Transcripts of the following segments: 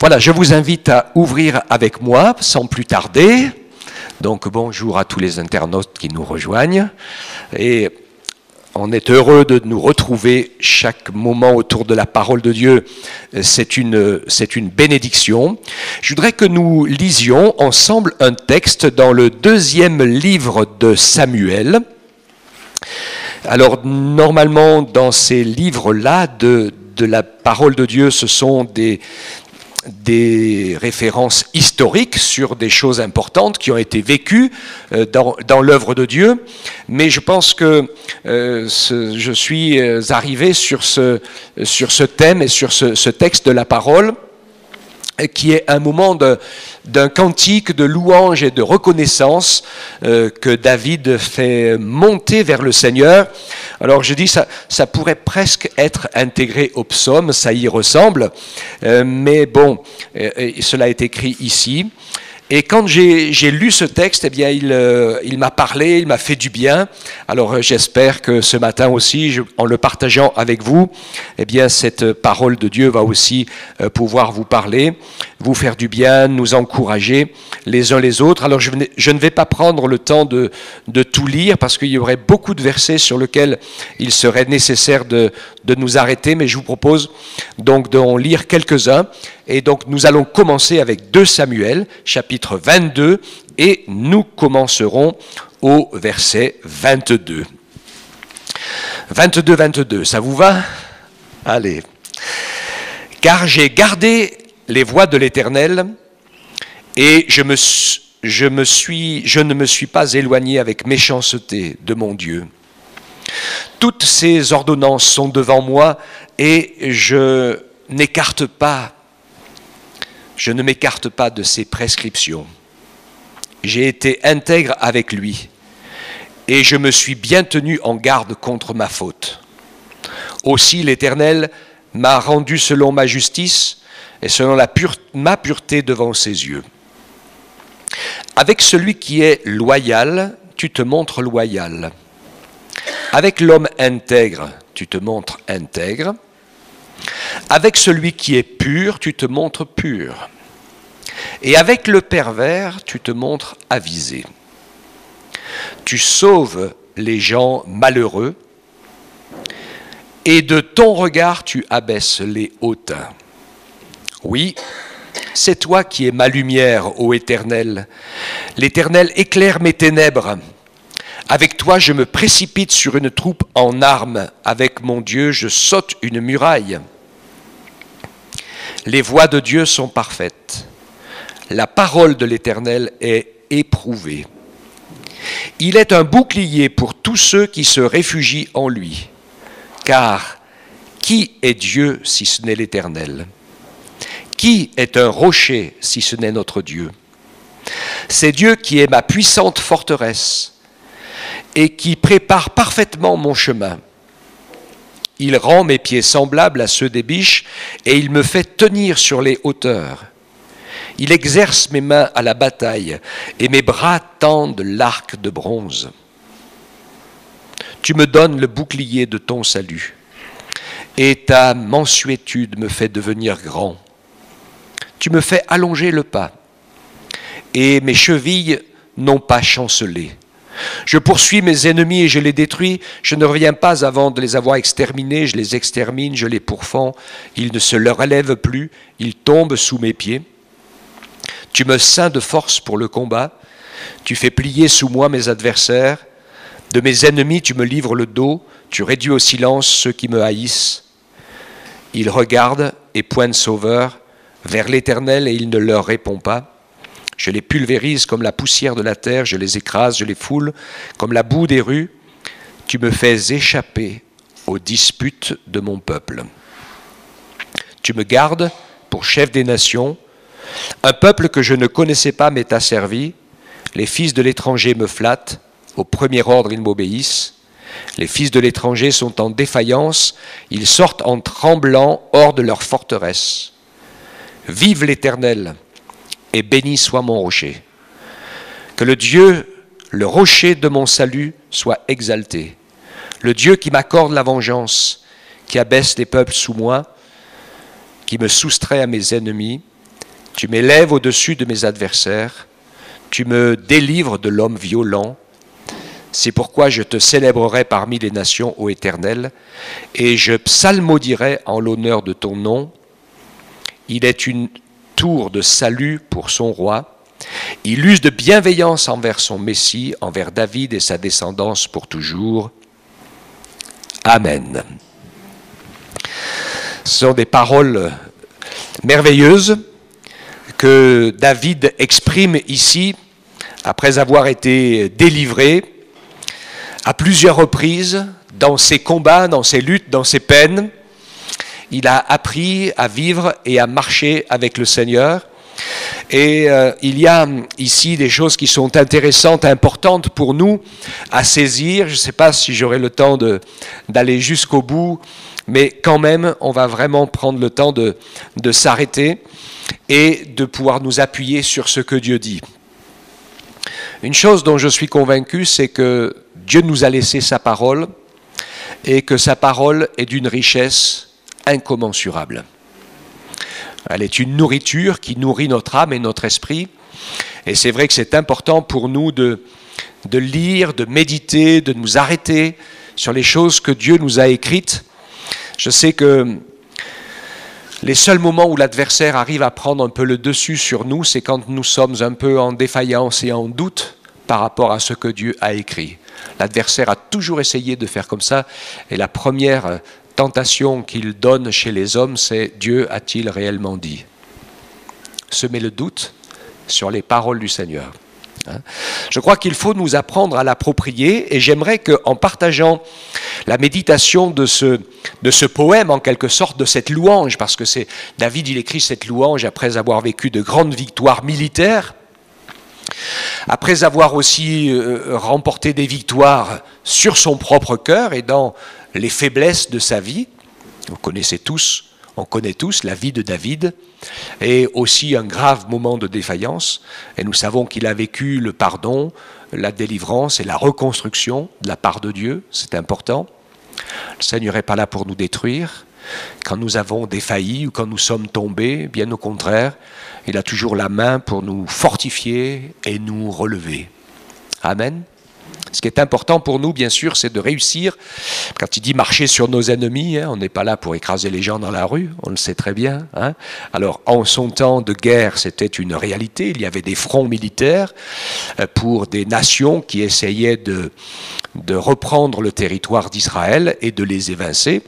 Voilà, je vous invite à ouvrir avec moi sans plus tarder. Donc bonjour à tous les internautes qui nous rejoignent. Et on est heureux de nous retrouver chaque moment autour de la parole de Dieu. C'est une bénédiction. Je voudrais que nous lisions ensemble un texte dans le 2e livre de Samuel. Alors normalement dans ces livres-là de la parole de Dieu, ce sont des références historiques sur des choses importantes qui ont été vécues dans l'œuvre de Dieu, mais je pense que je suis arrivé sur ce thème et sur ce texte de la parole qui est un moment d'un cantique de louange et de reconnaissance que David fait monter vers le Seigneur. Alors je dis, ça pourrait presque être intégré au psaume, ça y ressemble, mais bon, cela est écrit ici. Et quand j'ai lu ce texte, eh bien, il m'a parlé, il m'a fait du bien. Alors j'espère que ce matin aussi, en le partageant avec vous, eh bien, cette parole de Dieu va aussi pouvoir vous parler, vous faire du bien, nous encourager les uns les autres. Alors je ne vais pas prendre le temps de tout lire parce qu'il y aurait beaucoup de versets sur lesquels il serait nécessaire de nous arrêter, mais je vous propose donc d'en lire quelques-uns. Et donc nous allons commencer avec 2 Samuel, chapitre 22, et nous commencerons au verset 22. 22, ça vous va? Allez. Car j'ai gardé les voies de l'Éternel, et je ne me suis pas éloigné avec méchanceté de mon Dieu. Toutes ses ordonnances sont devant moi, et je ne m'écarte pas de ses prescriptions. J'ai été intègre avec lui et je me suis bien tenu en garde contre ma faute. Aussi l'Éternel m'a rendu selon ma justice et selon ma pureté devant ses yeux. Avec celui qui est loyal, tu te montres loyal. Avec l'homme intègre, tu te montres intègre. Avec celui qui est pur, tu te montres pur. Et avec le pervers, tu te montres avisé. Tu sauves les gens malheureux, et de ton regard, tu abaisses les hautains. Oui, c'est toi qui es ma lumière, ô Éternel. L'Éternel éclaire mes ténèbres. Avec toi, je me précipite sur une troupe en armes. Avec mon Dieu, je saute une muraille. Les voies de Dieu sont parfaites. La parole de l'Éternel est éprouvée. Il est un bouclier pour tous ceux qui se réfugient en lui. Car qui est Dieu si ce n'est l'Éternel? Qui est un rocher si ce n'est notre Dieu? C'est Dieu qui est ma puissante forteresse et qui prépare parfaitement mon chemin. Il rend mes pieds semblables à ceux des biches et il me fait tenir sur les hauteurs. Il exerce mes mains à la bataille et mes bras tendent l'arc de bronze. Tu me donnes le bouclier de ton salut et ta mansuétude me fait devenir grand. Tu me fais allonger le pas et mes chevilles n'ont pas chancelé. Je poursuis mes ennemis et je les détruis. Je ne reviens pas avant de les avoir exterminés. Je les extermine, je les pourfends. Ils ne se leur élèvent plus. Ils tombent sous mes pieds. Tu me ceins de force pour le combat. Tu fais plier sous moi mes adversaires. De mes ennemis, tu me livres le dos. Tu réduis au silence ceux qui me haïssent. Ils regardent et pointent sauveur vers l'Éternel et il ne leur répond pas. Je les pulvérise comme la poussière de la terre, je les écrase, je les foule comme la boue des rues. Tu me fais échapper aux disputes de mon peuple. Tu me gardes pour chef des nations. Un peuple que je ne connaissais pas m'est asservi. Les fils de l'étranger me flattent. Au premier ordre, ils m'obéissent. Les fils de l'étranger sont en défaillance. Ils sortent en tremblant hors de leur forteresse. Vive l'Éternel et béni soit mon rocher. Que le Dieu, le rocher de mon salut, soit exalté. Le Dieu qui m'accorde la vengeance, qui abaisse les peuples sous moi, qui me soustrait à mes ennemis, Tu m'élèves au-dessus de mes adversaires. Tu me délivres de l'homme violent. C'est pourquoi je te célébrerai parmi les nations, ô Éternel, et je psalmodierai en l'honneur de ton nom. Il est une tour de salut pour son roi. Il use de bienveillance envers son Messie, envers David et sa descendance pour toujours. Amen. Ce sont des paroles merveilleuses que David exprime ici, après avoir été délivré à plusieurs reprises dans ses combats, dans ses luttes, dans ses peines. Il a appris à vivre et à marcher avec le Seigneur. Et il y a ici des choses qui sont intéressantes, importantes pour nous à saisir. Je ne sais pas si j'aurai le temps d'aller jusqu'au bout, mais quand même, on va vraiment prendre le temps de s'arrêter et de pouvoir nous appuyer sur ce que Dieu dit. Une chose dont je suis convaincu, c'est que Dieu nous a laissé sa parole et que sa parole est d'une richesse incommensurable. Elle est une nourriture qui nourrit notre âme et notre esprit. Et c'est vrai que c'est important pour nous de lire, de méditer, de nous arrêter sur les choses que Dieu nous a écrites. Je sais que les seuls moments où l'adversaire arrive à prendre un peu le dessus sur nous, c'est quand nous sommes un peu en défaillance et en doute par rapport à ce que Dieu a écrit. L'adversaire a toujours essayé de faire comme ça, et la première tentation qu'il donne chez les hommes, c'est « Dieu a-t-il réellement dit ?» Semer le doute sur les paroles du Seigneur. Je crois qu'il faut nous apprendre à l'approprier, et j'aimerais qu'en partageant la méditation de ce poème, en quelque sorte, de cette louange, parce que c'est David, il écrit cette louange après avoir vécu de grandes victoires militaires, après avoir aussi remporté des victoires sur son propre cœur et dans les faiblesses de sa vie. On connaît tous la vie de David, et aussi un grave moment de défaillance. Et nous savons qu'il a vécu le pardon, la délivrance et la reconstruction de la part de Dieu. C'est important. Le Seigneur n'est pas là pour nous détruire. Quand nous avons défailli ou quand nous sommes tombés, bien au contraire, il a toujours la main pour nous fortifier et nous relever. Amen. Ce qui est important pour nous, bien sûr, c'est de réussir. Quand il dit marcher sur nos ennemis, on n'est pas là pour écraser les gens dans la rue, on le sait très bien. Alors, en son temps de guerre, c'était une réalité. Il y avait des fronts militaires pour des nations qui essayaient de reprendre le territoire d'Israël et de les évincer.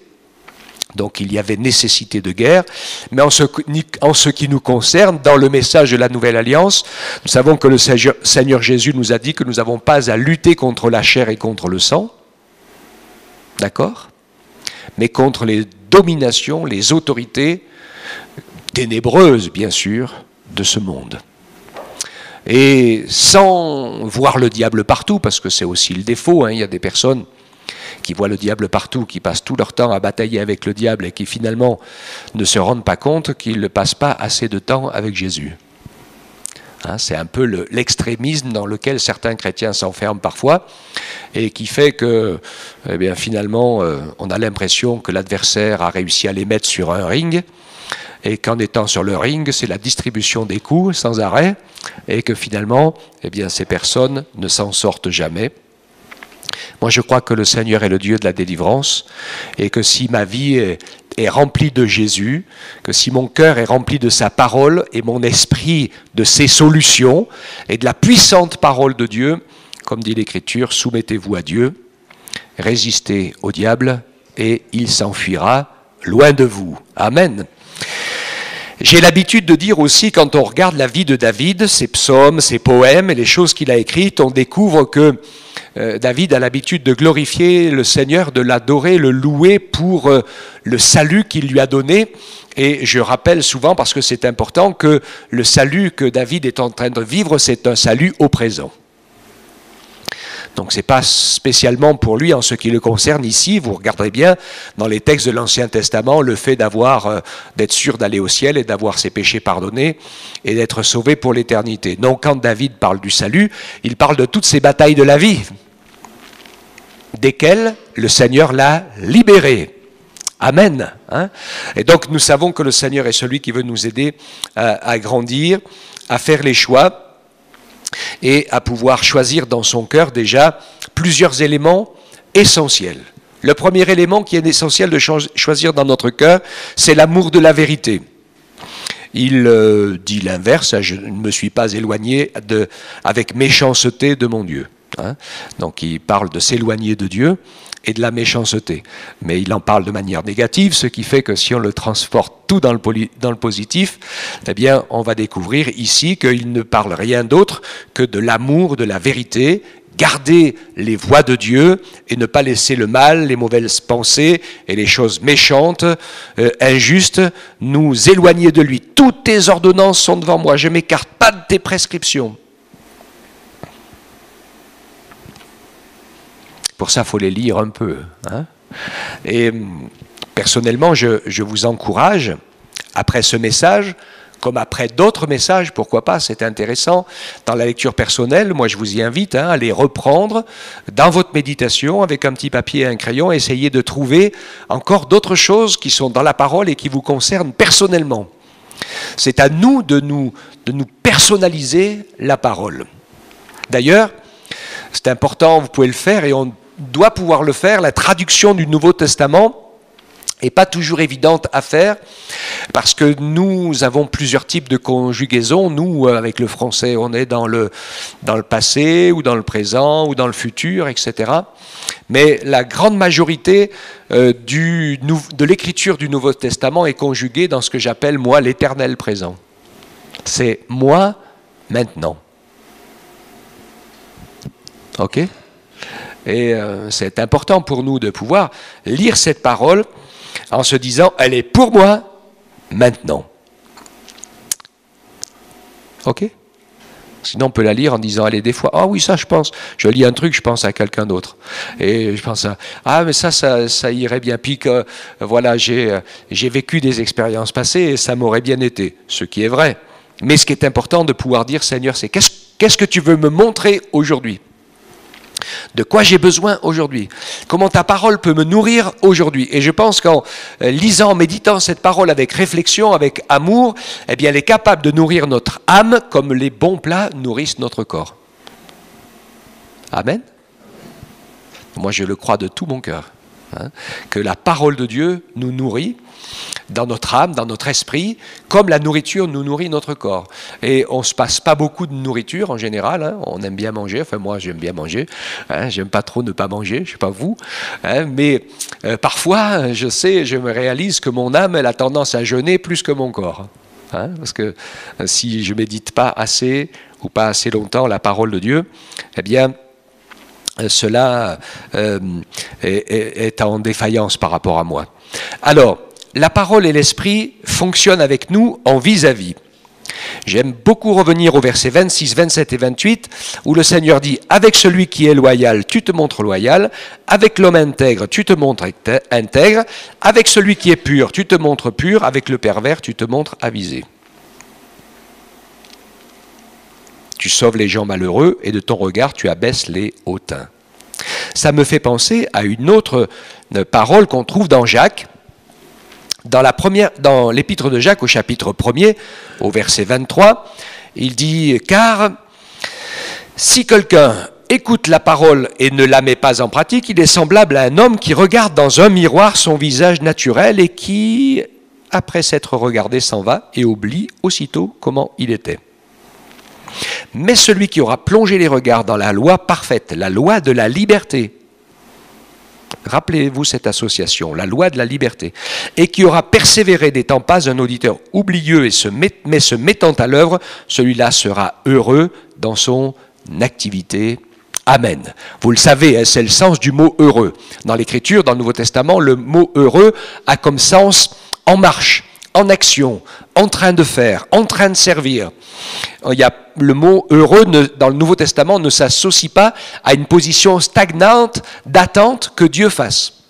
Donc il y avait nécessité de guerre, mais en ce qui nous concerne, dans le message de la Nouvelle Alliance, nous savons que le Seigneur Jésus nous a dit que nous n'avons pas à lutter contre la chair et contre le sang, d'accord ? Mais contre les dominations, les autorités ténébreuses, bien sûr, de ce monde. Et sans voir le diable partout, parce que c'est aussi le défaut, il y a des personnes qui voient le diable partout, qui passent tout leur temps à batailler avec le diable et qui finalement ne se rendent pas compte qu'ils ne passent pas assez de temps avec Jésus. C'est un peu l'extrémisme dans lequel certains chrétiens s'enferment parfois et qui fait que finalement on a l'impression que l'adversaire a réussi à les mettre sur un ring et qu'en étant sur le ring, c'est la distribution des coups sans arrêt et que finalement ces personnes ne s'en sortent jamais. Moi, je crois que le Seigneur est le Dieu de la délivrance et que si ma vie est remplie de Jésus, que si mon cœur est rempli de sa parole et mon esprit de ses solutions et de la puissante parole de Dieu, comme dit l'Écriture, soumettez-vous à Dieu, résistez au diable et il s'enfuira loin de vous. Amen. J'ai l'habitude de dire aussi, quand on regarde la vie de David, ses psaumes, ses poèmes et les choses qu'il a écrites, on découvre que David a l'habitude de glorifier le Seigneur, de l'adorer, le louer pour le salut qu'il lui a donné. Et je rappelle souvent, parce que c'est important, que le salut que David est en train de vivre, c'est un salut au présent. Donc ce n'est pas spécialement pour lui en ce qui le concerne ici. Vous regarderez bien dans les textes de l'Ancien Testament le fait d'être sûr d'aller au ciel et d'avoir ses péchés pardonnés et d'être sauvé pour l'éternité. Donc quand David parle du salut, il parle de toutes ces batailles de la vie, desquelles le Seigneur l'a libéré. Amen. Hein? Et donc nous savons que le Seigneur est celui qui veut nous aider à grandir, à faire les choix et à pouvoir choisir dans son cœur déjà plusieurs éléments essentiels. Le premier élément qui est essentiel de choisir dans notre cœur, c'est l'amour de la vérité. Il dit l'inverse, je ne me suis pas éloigné avec méchanceté de mon Dieu. Hein? Donc il parle de s'éloigner de Dieu et de la méchanceté. Mais il en parle de manière négative, ce qui fait que si on le transporte tout dans le positif, eh bien on va découvrir ici qu'il ne parle rien d'autre que de l'amour de la vérité, garder les voies de Dieu et ne pas laisser le mal, les mauvaises pensées et les choses méchantes, injustes, nous éloigner de lui. Toutes tes ordonnances sont devant moi, je ne m'écarte pas de tes prescriptions. Pour ça, il faut les lire un peu. Hein. Et personnellement, je vous encourage, après ce message, comme après d'autres messages, pourquoi pas, c'est intéressant, dans la lecture personnelle, moi je vous y invite à les reprendre dans votre méditation avec un petit papier et un crayon, essayez de trouver encore d'autres choses qui sont dans la parole et qui vous concernent personnellement. C'est à nous de nous personnaliser la parole. D'ailleurs, c'est important, vous pouvez le faire et on doit pouvoir le faire, la traduction du Nouveau Testament n'est pas toujours évidente à faire parce que nous avons plusieurs types de conjugaisons. Nous, avec le français, on est dans le passé ou dans le présent ou dans le futur, etc. Mais la grande majorité de l'écriture du Nouveau Testament est conjuguée dans ce que j'appelle, moi, l'éternel présent. C'est moi, maintenant. Ok ? Et c'est important pour nous de pouvoir lire cette parole en se disant, elle est pour moi maintenant. Ok ? Sinon, on peut la lire en disant, allez, des fois, ah oui, ça, je lis un truc, je pense à quelqu'un d'autre. Et je pense à, ah, mais ça irait bien. Puis que, voilà, j'ai vécu des expériences passées et ça m'aurait bien été. Ce qui est vrai. Mais ce qui est important de pouvoir dire, Seigneur, c'est qu'est-ce que tu veux me montrer aujourd'hui ? De quoi j'ai besoin aujourd'hui? Comment ta parole peut me nourrir aujourd'hui? Et je pense qu'en lisant, en méditant cette parole avec réflexion, avec amour, eh bien, elle est capable de nourrir notre âme comme les bons plats nourrissent notre corps. Amen. Moi, je le crois de tout mon cœur, hein, que la parole de Dieu nous nourrit dans notre âme, dans notre esprit, comme la nourriture nous nourrit notre corps. Et on ne se passe pas beaucoup de nourriture en général, hein. On aime bien manger, enfin moi j'aime bien manger, hein. J'aime pas trop ne pas manger, je ne sais pas vous, hein. Mais parfois je me réalise que mon âme elle a tendance à jeûner plus que mon corps, hein, parce que si je ne médite pas assez ou pas assez longtemps la parole de Dieu, eh bien cela est en défaillance par rapport à moi. Alors, la parole et l'esprit fonctionnent avec nous en vis-à-vis. J'aime beaucoup revenir au versets 26, 27 et 28, où le Seigneur dit « Avec celui qui est loyal, tu te montres loyal. Avec l'homme intègre, tu te montres intègre. Avec celui qui est pur, tu te montres pur. Avec le pervers, tu te montres avisé. » Tu sauves les gens malheureux et de ton regard, tu abaisses les hautains. Ça me fait penser à une autre parole qu'on trouve dans Jacques, dans l'épître de Jacques au chapitre 1er, au verset 23, il dit « Car si quelqu'un écoute la parole et ne la met pas en pratique, il est semblable à un homme qui regarde dans un miroir son visage naturel et qui, après s'être regardé, s'en va et oublie aussitôt comment il était. Mais celui qui aura plongé les regards dans la loi parfaite, la loi de la liberté, rappelez-vous cette association, la loi de la liberté, et qui aura persévéré n'étant pas un auditeur oublieux mais se mettant à l'œuvre, celui-là sera heureux dans son activité. Amen. Vous le savez, c'est le sens du mot heureux. Dans l'Écriture, dans le Nouveau Testament, le mot heureux a comme sens en marche, en action, en train de faire, en train de servir. Le mot heureux dans le Nouveau Testament ne s'associe pas à une position stagnante d'attente que Dieu fasse.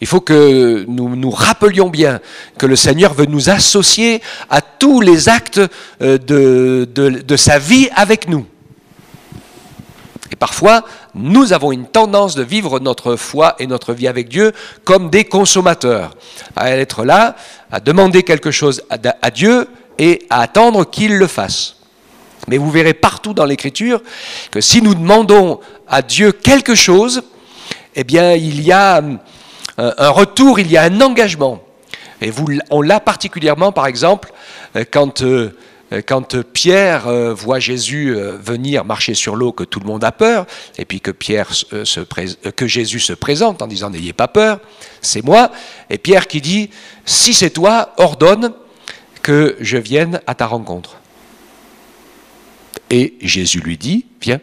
Il faut que nous nous rappelions bien que le Seigneur veut nous associer à tous les actes de sa vie avec nous. Et parfois, nous avons une tendance de vivre notre foi et notre vie avec Dieu comme des consommateurs, à être là, à demander quelque chose à Dieu et à attendre qu'il le fasse. Mais vous verrez partout dans l'Écriture que si nous demandons à Dieu quelque chose, eh bien, il y a un retour, il y a un engagement. Et on l'a particulièrement, par exemple, quand Pierre voit Jésus venir marcher sur l'eau, que tout le monde a peur, et puis que Jésus se présente en disant « N'ayez pas peur, c'est moi ». Et Pierre qui dit « Si c'est toi, ordonne que je vienne à ta rencontre ». Et Jésus lui dit « Viens ».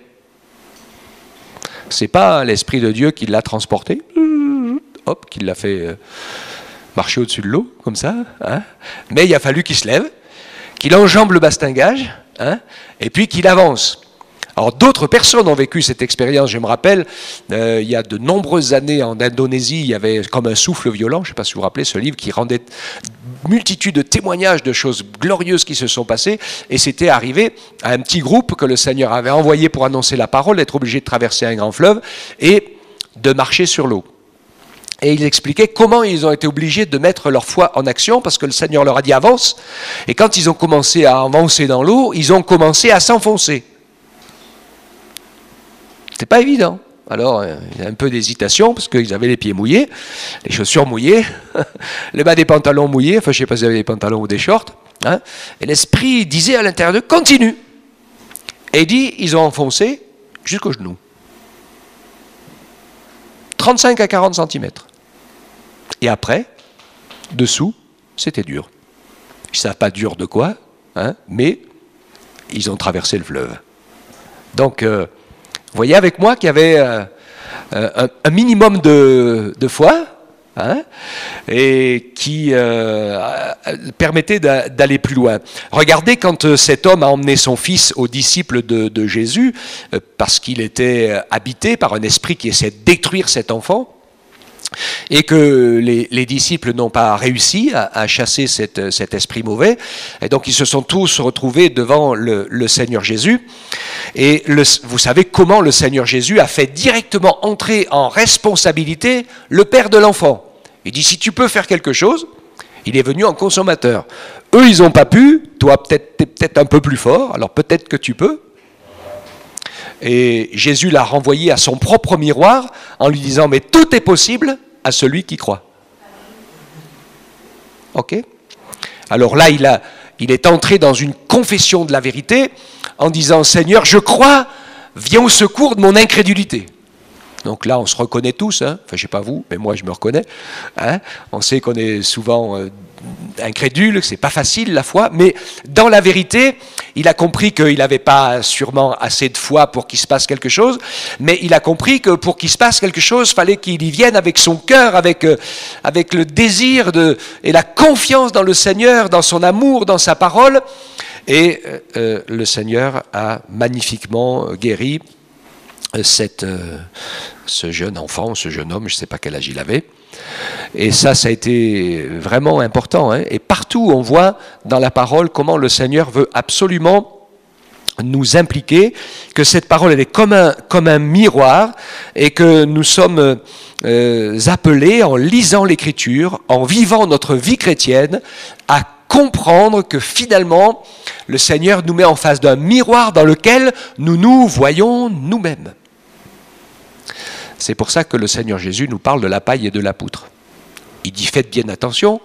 C'est pas l'Esprit de Dieu qui l'a transporté, hop, qui l'a fait marcher au-dessus de l'eau, comme ça, hein, mais il a fallu qu'il se lève, qu'il enjambe le bastingage, hein, et puis qu'il avance. Alors d'autres personnes ont vécu cette expérience, je me rappelle, il y a de nombreuses années en Indonésie, il y avait comme un souffle violent, je ne sais pas si vous vous rappelez ce livre, qui rendait multitude de témoignages de choses glorieuses qui se sont passées, et c'était arrivé à un petit groupe que le Seigneur avait envoyé pour annoncer la parole, d'être obligé de traverser un grand fleuve et de marcher sur l'eau. Et ils expliquaient comment ils ont été obligés de mettre leur foi en action, parce que le Seigneur leur a dit avance, et quand ils ont commencé à avancer dans l'eau, ils ont commencé à s'enfoncer. C'était pas évident. Alors, il y a un peu d'hésitation, parce qu'ils avaient les pieds mouillés, les chaussures mouillées, le bas des pantalons mouillés, enfin je ne sais pas si ils avaient des pantalons ou des shorts, hein, et l'Esprit disait à l'intérieur d'eux, continue. Et il dit, ils ont enfoncé jusqu'aux genoux. 35 à 40 cm. Et après, dessous, c'était dur. Ils ne savent pas dur de quoi, hein, mais ils ont traversé le fleuve. Donc, vous voyez avec moi qu'il y avait un minimum de foi, hein, et qui permettait d'aller plus loin. Regardez quand cet homme a emmené son fils aux disciples de Jésus, parce qu'il était habité par un esprit qui essaie de détruire cet enfant, et que les disciples n'ont pas réussi à chasser cet esprit mauvais, et donc ils se sont tous retrouvés devant le Seigneur Jésus, et vous savez comment le Seigneur Jésus a fait directement entrer en responsabilité le père de l'enfant. Il dit, si tu peux faire quelque chose, il est venu en consommateur. Eux, ils n'ont pas pu, toi t'es peut-être un peu plus fort, alors peut-être que tu peux. Et Jésus l'a renvoyé à son propre miroir en lui disant, mais tout est possible à celui qui croit. Ok ? Alors là, il est entré dans une confession de la vérité en disant, Seigneur, je crois, viens au secours de mon incrédulité. Donc là, on se reconnaît tous, hein. Enfin, je ne sais pas vous, mais moi, je me reconnais. Hein. On sait qu'on est souvent incrédule, que ce n'est pas facile, la foi, mais dans la vérité, il a compris qu'il n'avait pas sûrement assez de foi pour qu'il se passe quelque chose, mais il a compris que pour qu'il se passe quelque chose, il fallait qu'il y vienne avec son cœur, avec le désir et la confiance dans le Seigneur, dans son amour, dans sa parole, et le Seigneur a magnifiquement guéri ce jeune enfant, ce jeune homme, je ne sais pas quel âge il avait. Et ça a été vraiment important. Hein. Et partout, on voit dans la parole comment le Seigneur veut absolument nous impliquer, que cette parole, elle est comme un miroir, et que nous sommes appelés, en lisant l'Écriture, en vivant notre vie chrétienne, à comprendre que finalement, le Seigneur nous met en face d'un miroir dans lequel nous nous voyons nous-mêmes. C'est pour ça que le Seigneur Jésus nous parle de la paille et de la poutre. Il dit, faites bien attention,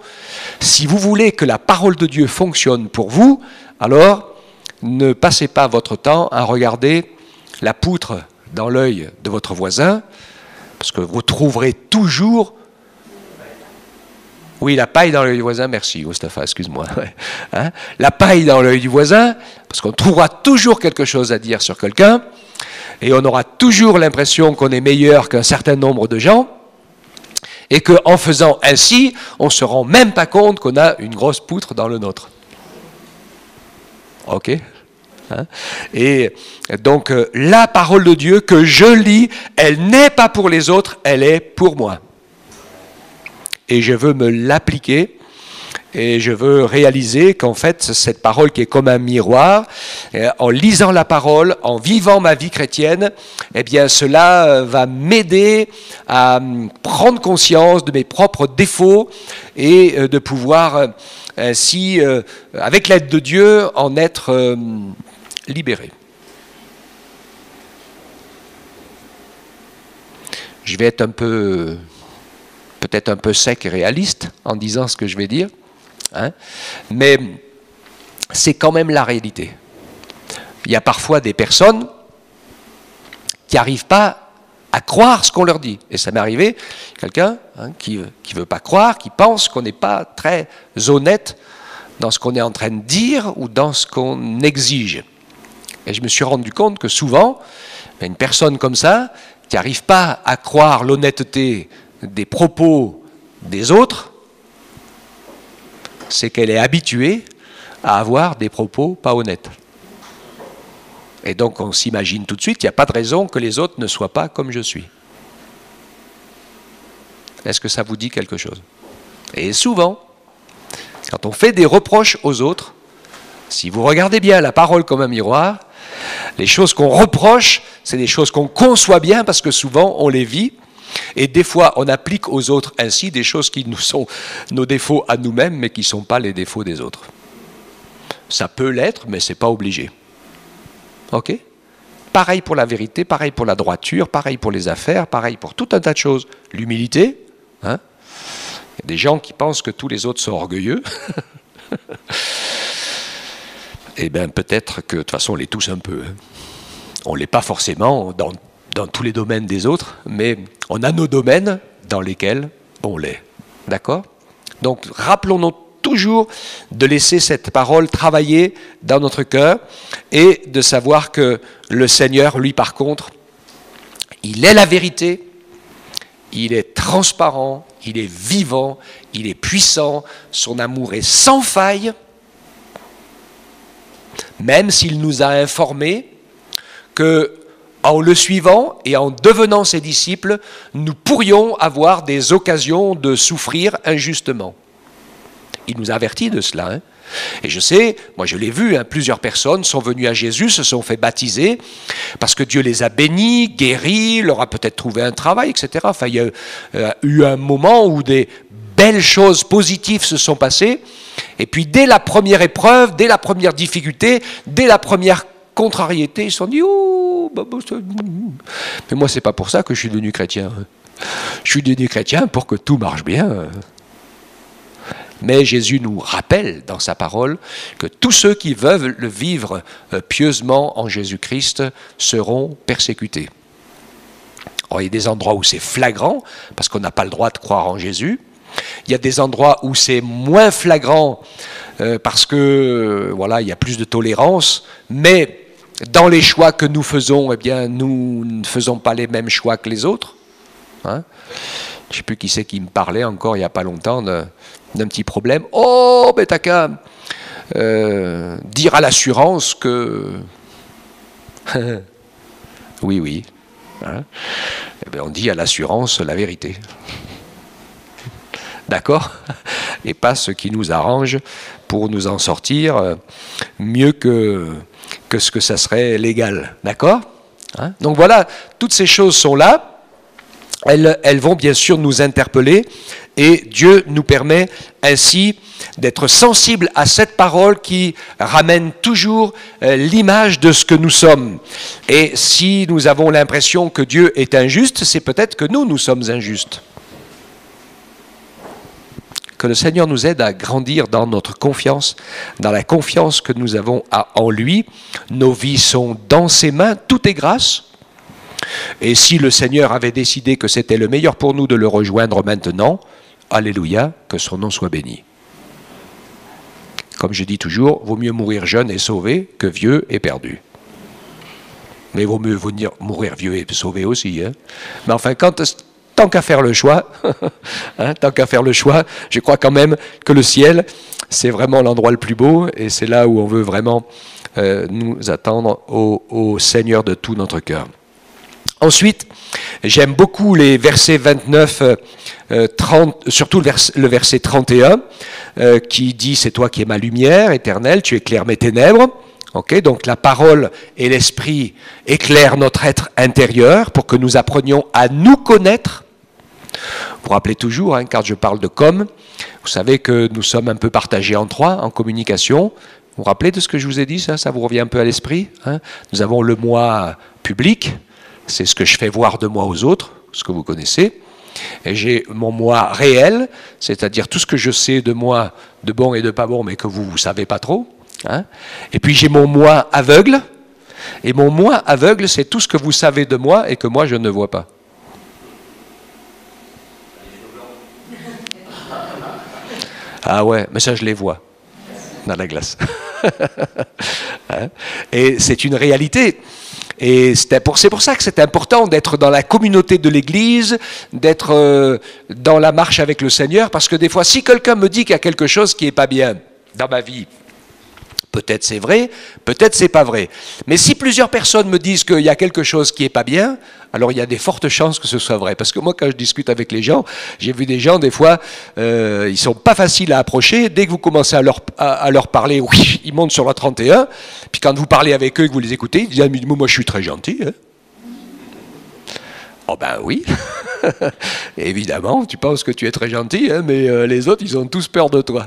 si vous voulez que la parole de Dieu fonctionne pour vous, alors ne passez pas votre temps à regarder la poutre dans l'œil de votre voisin, parce que vous trouverez toujours... Oui, la paille dans l'œil du voisin, merci Mustapha, excuse-moi. Hein, la paille dans l'œil du voisin, parce qu'on trouvera toujours quelque chose à dire sur quelqu'un, et on aura toujours l'impression qu'on est meilleur qu'un certain nombre de gens, et qu'en faisant ainsi, on ne se rend même pas compte qu'on a une grosse poutre dans le nôtre. Ok ? Hein ? Et donc, la parole de Dieu que je lis, elle n'est pas pour les autres, elle est pour moi. Et je veux me l'appliquer, Et je veux réaliser qu'en fait, cette parole qui est comme un miroir, en lisant la parole, en vivant ma vie chrétienne, eh bien, cela va m'aider à prendre conscience de mes propres défauts et de pouvoir ainsi, avec l'aide de Dieu, en être libéré. Je vais être peut-être un peu sec et réaliste en disant ce que je vais dire. Hein, mais c'est quand même la réalité. Il y a parfois des personnes qui n'arrivent pas à croire ce qu'on leur dit. Et ça m'est arrivé, quelqu'un qui ne veut pas croire, qui pense qu'on n'est pas très honnête dans ce qu'on est en train de dire ou dans ce qu'on exige. Et je me suis rendu compte que souvent, une personne comme ça, qui n'arrive pas à croire l'honnêteté des propos des autres, c'est qu'elle est habituée à avoir des propos pas honnêtes. Et donc on s'imagine tout de suite qu'il n'y a pas de raison que les autres ne soient pas comme je suis. Est-ce que ça vous dit quelque chose? Et souvent, quand on fait des reproches aux autres, si vous regardez bien la parole comme un miroir, les choses qu'on reproche, c'est des choses qu'on conçoit bien parce que souvent on les vit. Et des fois, on applique aux autres ainsi des choses qui nous sont nos défauts à nous-mêmes, mais qui ne sont pas les défauts des autres. Ça peut l'être, mais ce n'est pas obligé. Ok? Pareil pour la vérité, pareil pour la droiture, pareil pour les affaires, pareil pour tout un tas de choses. L'humilité, hein? Il y a des gens qui pensent que tous les autres sont orgueilleux. Eh bien, peut-être que de toute façon, on les touche un peu. Hein. On ne l'est pas forcément dans tous les domaines des autres, mais on a nos domaines dans lesquels on l'est. D'accord? Donc, rappelons-nous toujours de laisser cette parole travailler dans notre cœur et de savoir que le Seigneur, lui, par contre, il est la vérité, il est transparent, il est vivant, il est puissant, son amour est sans faille, même s'il nous a informés que en le suivant et en devenant ses disciples, nous pourrions avoir des occasions de souffrir injustement. Il nous avertit de cela. Hein. Et je sais, moi je l'ai vu, hein, plusieurs personnes sont venues à Jésus, se sont fait baptiser, parce que Dieu les a bénis, guéris, leur a peut-être trouvé un travail, etc. Enfin, il y a eu un moment où des belles choses positives se sont passées, et puis dès la première épreuve, dès la première difficulté, dès la première contrariété, ils se sont dit « Oh, mais moi c'est pas pour ça que je suis devenu chrétien. Je suis devenu chrétien pour que tout marche bien. » Mais Jésus nous rappelle dans sa parole que tous ceux qui veulent le vivre pieusement en Jésus-Christ seront persécutés. Alors, il y a des endroits où c'est flagrant, parce qu'on n'a pas le droit de croire en Jésus. Il y a des endroits où c'est moins flagrant, parce que voilà, il y a plus de tolérance, mais dans les choix que nous faisons, eh bien, nous ne faisons pas les mêmes choix que les autres. Hein? Je ne sais plus qui c'est qui me parlait encore il n'y a pas longtemps d'un petit problème. Oh, mais t'as qu'à dire à l'assurance que... oui, oui. Hein? Eh bien, on dit à l'assurance la vérité. D'accord? Et pas ce qui nous arrange pour nous en sortir mieux que ce que ça serait légal. D'accord? Hein? Donc voilà, toutes ces choses sont là. Elles vont bien sûr nous interpeller et Dieu nous permet ainsi d'être sensibles à cette parole qui ramène toujours l'image de ce que nous sommes. Et si nous avons l'impression que Dieu est injuste, c'est peut-être que nous sommes injustes. Que le Seigneur nous aide à grandir dans notre confiance, dans la confiance que nous avons en lui. Nos vies sont dans ses mains, tout est grâce. Et si le Seigneur avait décidé que c'était le meilleur pour nous de le rejoindre maintenant, alléluia, que son nom soit béni. Comme je dis toujours, vaut mieux mourir jeune et sauvé que vieux et perdu. Mais vaut mieux mourir vieux et sauvé aussi. Hein. Mais enfin, tant qu'à faire le choix, hein, tant qu'à faire le choix, je crois quand même que le ciel, c'est vraiment l'endroit le plus beau et c'est là où on veut vraiment nous attendre au Seigneur de tout notre cœur. Ensuite, j'aime beaucoup les versets 29, 30, surtout le verset 31, qui dit « C'est toi qui es ma lumière éternelle, tu éclaires mes ténèbres ». Okay, donc la parole et l'esprit éclairent notre être intérieur pour que nous apprenions à nous connaître. Vous vous rappelez toujours, hein, quand je parle de com, vous savez que nous sommes un peu partagés en trois en communication. Vous vous rappelez de ce que je vous ai dit, ça vous revient un peu à l'esprit, hein? Nous avons le moi public, c'est ce que je fais voir de moi aux autres, ce que vous connaissez. Et j'ai mon moi réel, c'est-à-dire tout ce que je sais de moi, de bon et de pas bon, mais que vous ne savez pas trop. Hein? Et puis j'ai mon moi aveugle, et mon moi aveugle, c'est tout ce que vous savez de moi et que moi je ne vois pas. Ah ouais, mais ça je les vois dans la glace. Hein? Et c'est une réalité. Et c'est pour ça que c'est important d'être dans la communauté de l'Église, d'être dans la marche avec le Seigneur, parce que des fois, si quelqu'un me dit qu'il y a quelque chose qui n'est pas bien dans ma vie, peut-être c'est vrai, peut-être c'est pas vrai. Mais si plusieurs personnes me disent qu'il y a quelque chose qui est pas bien, alors il y a des fortes chances que ce soit vrai. Parce que moi, quand je discute avec les gens, j'ai vu des gens, des fois, ils sont pas faciles à approcher. Dès que vous commencez à leur parler, oui, ils montent sur la 31. Puis quand vous parlez avec eux et que vous les écoutez, ils disent « Moi, je suis très gentil. Hein. » Oh ben oui. Évidemment, tu penses que tu es très gentil, hein, mais les autres, ils ont tous peur de toi.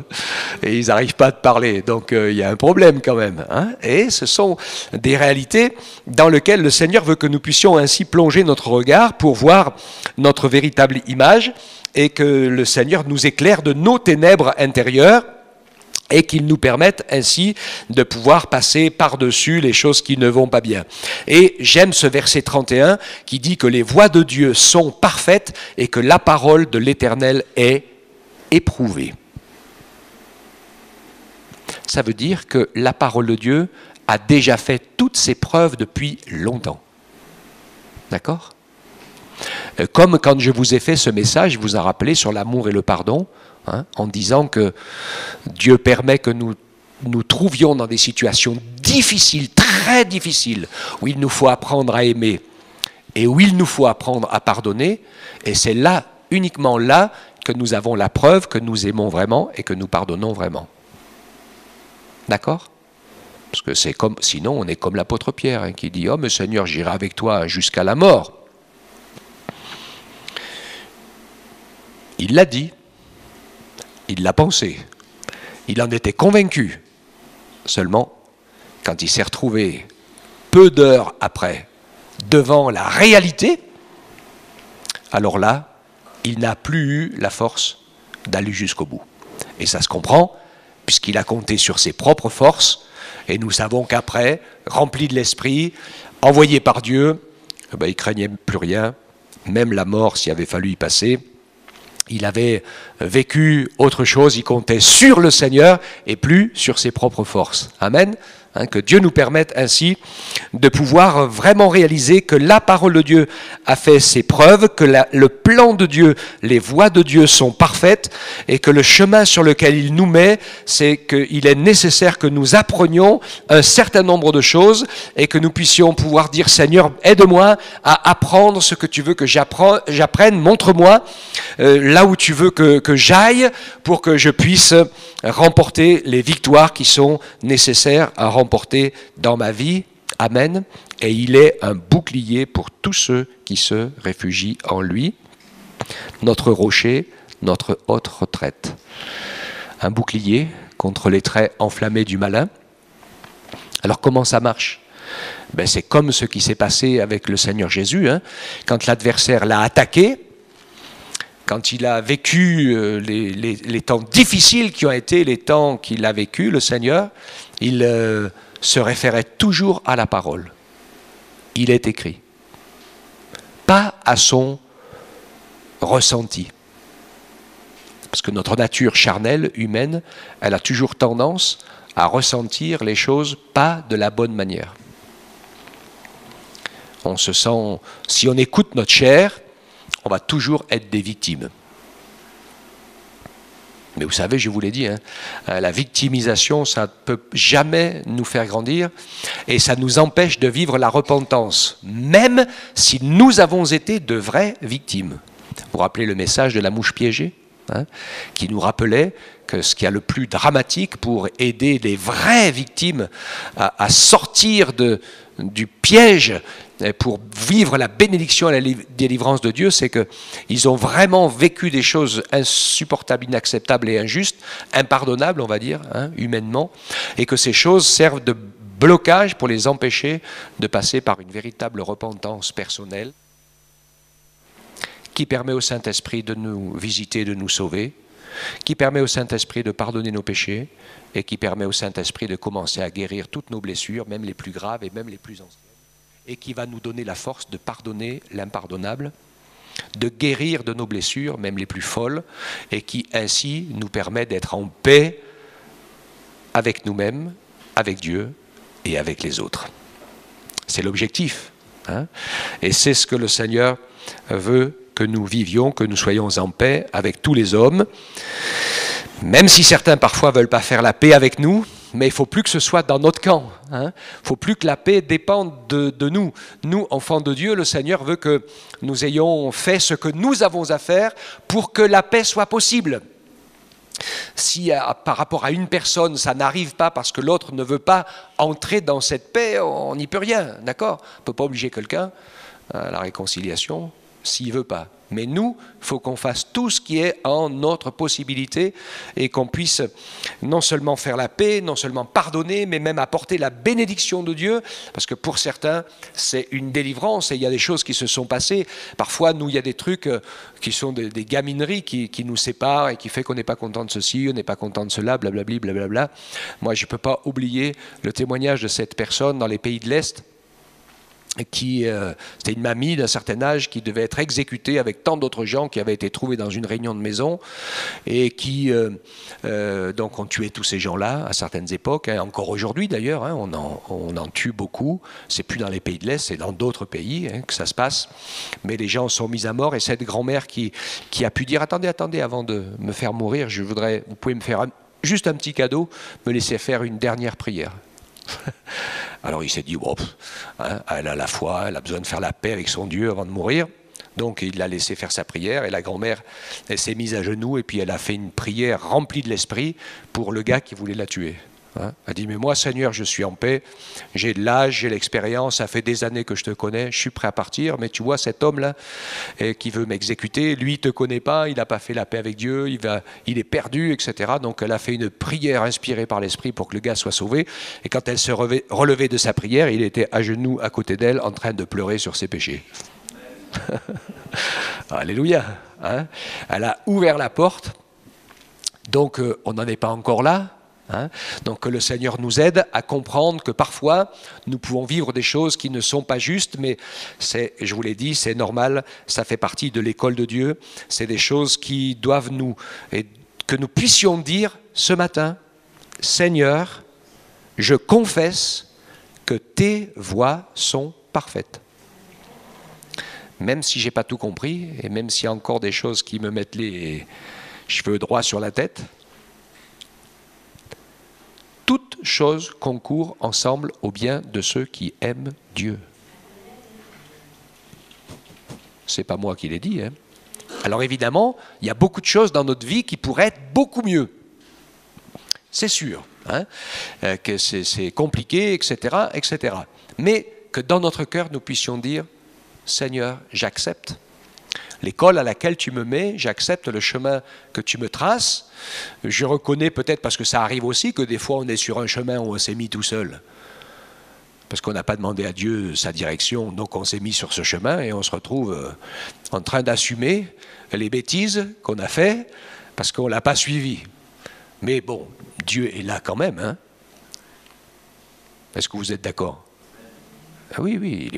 Et ils n'arrivent pas à te parler. Donc, il y a un problème quand même. Hein. Et ce sont des réalités dans lesquelles le Seigneur veut que nous puissions ainsi plonger notre regard pour voir notre véritable image et que le Seigneur nous éclaire de nos ténèbres intérieures et qu'il nous permette ainsi de pouvoir passer par-dessus les choses qui ne vont pas bien. Et j'aime ce verset 31 qui dit que les voies de Dieu sont parfaites et que la parole de l'Éternel est éprouvée. Ça veut dire que la parole de Dieu a déjà fait toutes ses preuves depuis longtemps. D'accord ? Comme quand je vous ai fait ce message, je vous ai rappelé sur l'amour et le pardon, hein, en disant que Dieu permet que nous trouvions dans des situations difficiles, très difficiles, où il nous faut apprendre à aimer et où il nous faut apprendre à pardonner. Et c'est là, uniquement là, que nous avons la preuve que nous aimons vraiment et que nous pardonnons vraiment. D'accord ? Parce que c'est comme, sinon on est comme l'apôtre Pierre, hein, qui dit « Oh, mais Seigneur, j'irai avec toi jusqu'à la mort. » Il l'a dit, il l'a pensé, il en était convaincu. Seulement, quand il s'est retrouvé peu d'heures après devant la réalité, alors là, il n'a plus eu la force d'aller jusqu'au bout. Et ça se comprend, puisqu'il a compté sur ses propres forces, et nous savons qu'après, rempli de l'esprit, envoyé par Dieu, il ne craignait plus rien, même la mort s'il avait fallu y passer. Il avait vécu autre chose, il comptait sur le Seigneur et plus sur ses propres forces. Amen. Hein, que Dieu nous permette ainsi de pouvoir vraiment réaliser que la parole de Dieu a fait ses preuves, que le plan de Dieu, les voies de Dieu sont parfaites et que le chemin sur lequel il nous met, c'est qu'il est nécessaire que nous apprenions un certain nombre de choses et que nous puissions pouvoir dire « Seigneur, aide-moi à apprendre ce que tu veux que j'apprenne, montre-moi là où tu veux que j'aille pour que je puisse remporter les victoires qui sont nécessaires à remporter dans ma vie. » Amen. Et il est un bouclier pour tous ceux qui se réfugient en lui. Notre rocher, notre haute retraite. Un bouclier contre les traits enflammés du malin. Alors comment ça marche ? Ben, c'est comme ce qui s'est passé avec le Seigneur Jésus, hein, quand l'adversaire l'a attaqué. Quand il a vécu les temps difficiles qui ont été les temps qu'il a vécu, le Seigneur, il se référait toujours à la parole. Il est écrit. Pas à son ressenti. Parce que notre nature charnelle, humaine, elle a toujours tendance à ressentir les choses pas de la bonne manière. On se sent, si on écoute notre chair, on va toujours être des victimes. Mais vous savez, je vous l'ai dit, hein, la victimisation, ça ne peut jamais nous faire grandir et ça nous empêche de vivre la repentance, même si nous avons été de vraies victimes. Vous vous rappelez le message de la mouche piégée, hein, qui nous rappelait que ce qu'il y a le plus dramatique pour aider les vraies victimes à sortir du piège, pour vivre la bénédiction et la délivrance de Dieu, c'est qu'ils ont vraiment vécu des choses insupportables, inacceptables et injustes, impardonnables, on va dire, hein, humainement, et que ces choses servent de blocage pour les empêcher de passer par une véritable repentance personnelle qui permet au Saint-Esprit de nous visiter, de nous sauver, qui permet au Saint-Esprit de pardonner nos péchés et qui permet au Saint-Esprit de commencer à guérir toutes nos blessures, même les plus graves et même les plus anciennes, et qui va nous donner la force de pardonner l'impardonnable, de guérir de nos blessures, même les plus folles, et qui ainsi nous permet d'être en paix avec nous-mêmes, avec Dieu et avec les autres. C'est l'objectif, hein, et c'est ce que le Seigneur veut que nous vivions, que nous soyons en paix avec tous les hommes, même si certains parfois ne veulent pas faire la paix avec nous, mais il ne faut plus que ce soit dans notre camp. Il ne faut plus que la paix dépende de nous. Nous, enfants de Dieu, le Seigneur veut que nous ayons fait ce que nous avons à faire pour que la paix soit possible. Si par rapport à une personne, ça n'arrive pas parce que l'autre ne veut pas entrer dans cette paix, on n'y peut rien, d'accord ? On ne peut pas obliger quelqu'un à la réconciliation s'il ne veut pas. Mais nous, il faut qu'on fasse tout ce qui est en notre possibilité et qu'on puisse non seulement faire la paix, non seulement pardonner, mais même apporter la bénédiction de Dieu, parce que pour certains, c'est une délivrance et il y a des choses qui se sont passées. Parfois, nous, il y a des trucs qui sont des gamineries qui nous séparent et qui fait qu'on n'est pas content de ceci, on n'est pas content de cela, blablabli, blablabla. Moi, je ne peux pas oublier le témoignage de cette personne dans les pays de l'Est, c'était une mamie d'un certain âge qui devait être exécutée avec tant d'autres gens qui avaient été trouvés dans une réunion de maison et qui donc ont tué tous ces gens-là à certaines époques, hein, encore aujourd'hui d'ailleurs, hein, on en tue beaucoup, c'est plus dans les pays de l'Est, c'est dans d'autres pays, hein, que ça se passe, mais les gens sont mis à mort et cette grand-mère qui a pu dire attendez, avant de me faire mourir, vous pouvez me faire juste un petit cadeau, me laisser faire une dernière prière. Alors il s'est dit, oh, hein, elle a la foi, elle a besoin de faire la paix avec son Dieu avant de mourir. Donc il l'a laissé faire sa prière et la grand-mère, elle s'est mise à genoux et puis elle a fait une prière remplie de l'esprit pour le gars qui voulait la tuer. Hein, elle dit, mais moi Seigneur, je suis en paix, j'ai de l'âge, j'ai l'expérience, ça fait des années que je te connais, je suis prêt à partir, mais tu vois cet homme-là qui veut m'exécuter, lui il ne te connaît pas, il n'a pas fait la paix avec Dieu, il est perdu, etc. Donc elle a fait une prière inspirée par l'esprit pour que le gars soit sauvé, et quand elle se relevait de sa prière, il était à genoux à côté d'elle en train de pleurer sur ses péchés. Alléluia, hein. Elle a ouvert la porte, donc on n'en est pas encore là. Hein, donc que le Seigneur nous aide à comprendre que parfois nous pouvons vivre des choses qui ne sont pas justes, mais je vous l'ai dit, c'est normal, ça fait partie de l'école de Dieu, c'est des choses qui doivent que nous puissions dire ce matin, Seigneur, je confesse que tes voies sont parfaites. Même si je n'ai pas tout compris, et même s'il y a encore des choses qui me mettent les cheveux droits sur la tête, toutes choses concourent ensemble au bien de ceux qui aiment Dieu. C'est pas moi qui l'ai dit, hein. Alors évidemment, il y a beaucoup de choses dans notre vie qui pourraient être beaucoup mieux. C'est sûr, hein, que c'est compliqué, etc., etc. Mais que dans notre cœur, nous puissions dire, Seigneur, j'accepte l'école à laquelle tu me mets, j'accepte le chemin que tu me traces. Je reconnais peut-être, parce que ça arrive aussi, que des fois on est sur un chemin où on s'est mis tout seul. Parce qu'on n'a pas demandé à Dieu sa direction, donc on s'est mis sur ce chemin et on se retrouve en train d'assumer les bêtises qu'on a fait parce qu'on ne l'a pas suivi. Mais bon, Dieu est là quand même, hein. Est-ce que vous êtes d'accord ? Ah oui,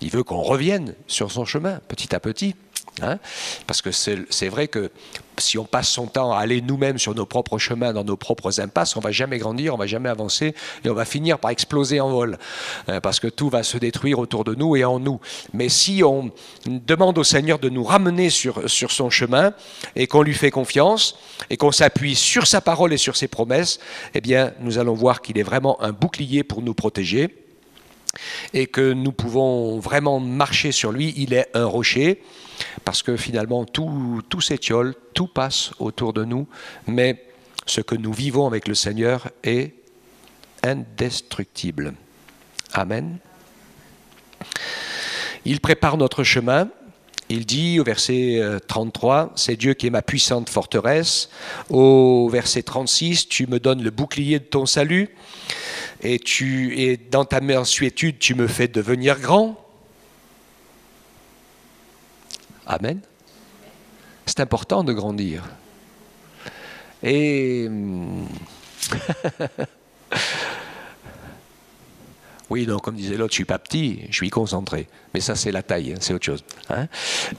il veut qu'on revienne sur son chemin, petit à petit. Hein, parce que c'est vrai que si on passe son temps à aller nous-mêmes sur nos propres chemins, dans nos propres impasses, on ne va jamais grandir, on ne va jamais avancer et on va finir par exploser en vol parce que tout va se détruire autour de nous et en nous. Mais si on demande au Seigneur de nous ramener sur son chemin et qu'on lui fait confiance et qu'on s'appuie sur sa parole et sur ses promesses, eh bien nous allons voir qu'il est vraiment un bouclier pour nous protéger et que nous pouvons vraiment marcher sur lui. Il est un rocher. Parce que finalement, tout s'étiole, tout passe autour de nous, mais ce que nous vivons avec le Seigneur est indestructible. Amen. Il prépare notre chemin. Il dit au verset 33, « C'est Dieu qui est ma puissante forteresse ». Au verset 36, « Tu me donnes le bouclier de ton salut et dans ta mansuétude, tu me fais devenir grand ». Amen. C'est important de grandir. Et oui, donc comme disait l'autre, je suis pas petit, je suis concentré. Mais ça, c'est la taille, hein, c'est autre chose. Hein,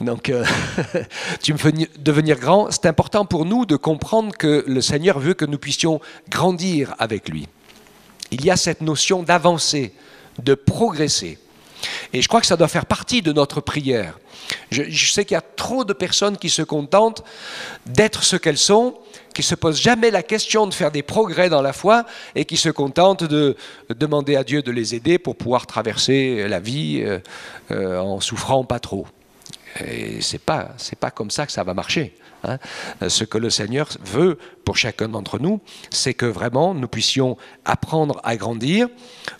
donc, tu me fais devenir grand. C'est important pour nous de comprendre que le Seigneur veut que nous puissions grandir avec lui. Il y a cette notion d'avancer, de progresser. Et je crois que ça doit faire partie de notre prière. Je sais qu'il y a trop de personnes qui se contentent d'être ce qu'elles sont, qui ne se posent jamais la question de faire des progrès dans la foi et qui se contentent de demander à Dieu de les aider pour pouvoir traverser la vie en souffrant pas trop. Et c'est pas comme ça que ça va marcher. Hein. Ce que le Seigneur veut pour chacun d'entre nous, c'est que vraiment nous puissions apprendre à grandir.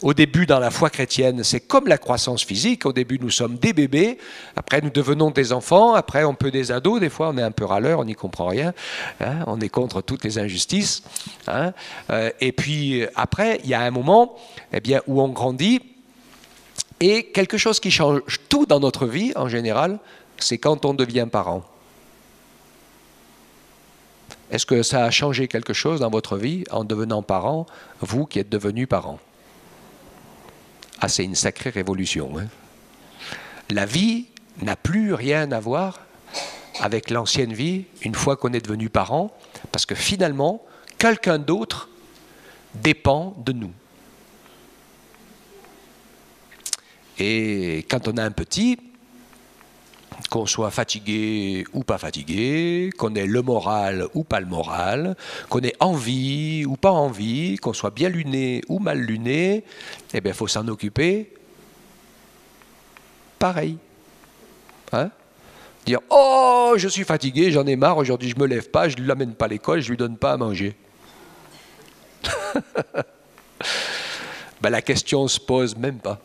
Au début, dans la foi chrétienne, c'est comme la croissance physique. Au début, nous sommes des bébés. Après, nous devenons des enfants. Après, on peut des ados. Des fois, on est un peu râleur, on n'y comprend rien. Hein. On est contre toutes les injustices. Hein. Et puis, après, il y a un moment où on grandit. Et quelque chose qui change tout dans notre vie, en général, c'est quand on devient parent. Est-ce que ça a changé quelque chose dans votre vie en devenant parent, vous qui êtes devenus parents? Ah, c'est une sacrée révolution. Hein. La vie n'a plus rien à voir avec l'ancienne vie une fois qu'on est devenu parent, parce que finalement, quelqu'un d'autre dépend de nous. Et quand on a un petit, qu'on soit fatigué ou pas fatigué, qu'on ait le moral ou pas le moral, qu'on ait envie ou pas envie, qu'on soit bien luné ou mal luné, eh bien, il faut s'en occuper pareil. Hein? Dire « Oh, je suis fatigué, j'en ai marre, aujourd'hui je ne me lève pas, je ne l'amène pas à l'école, je ne lui donne pas à manger. » Ben, la question ne se pose même pas.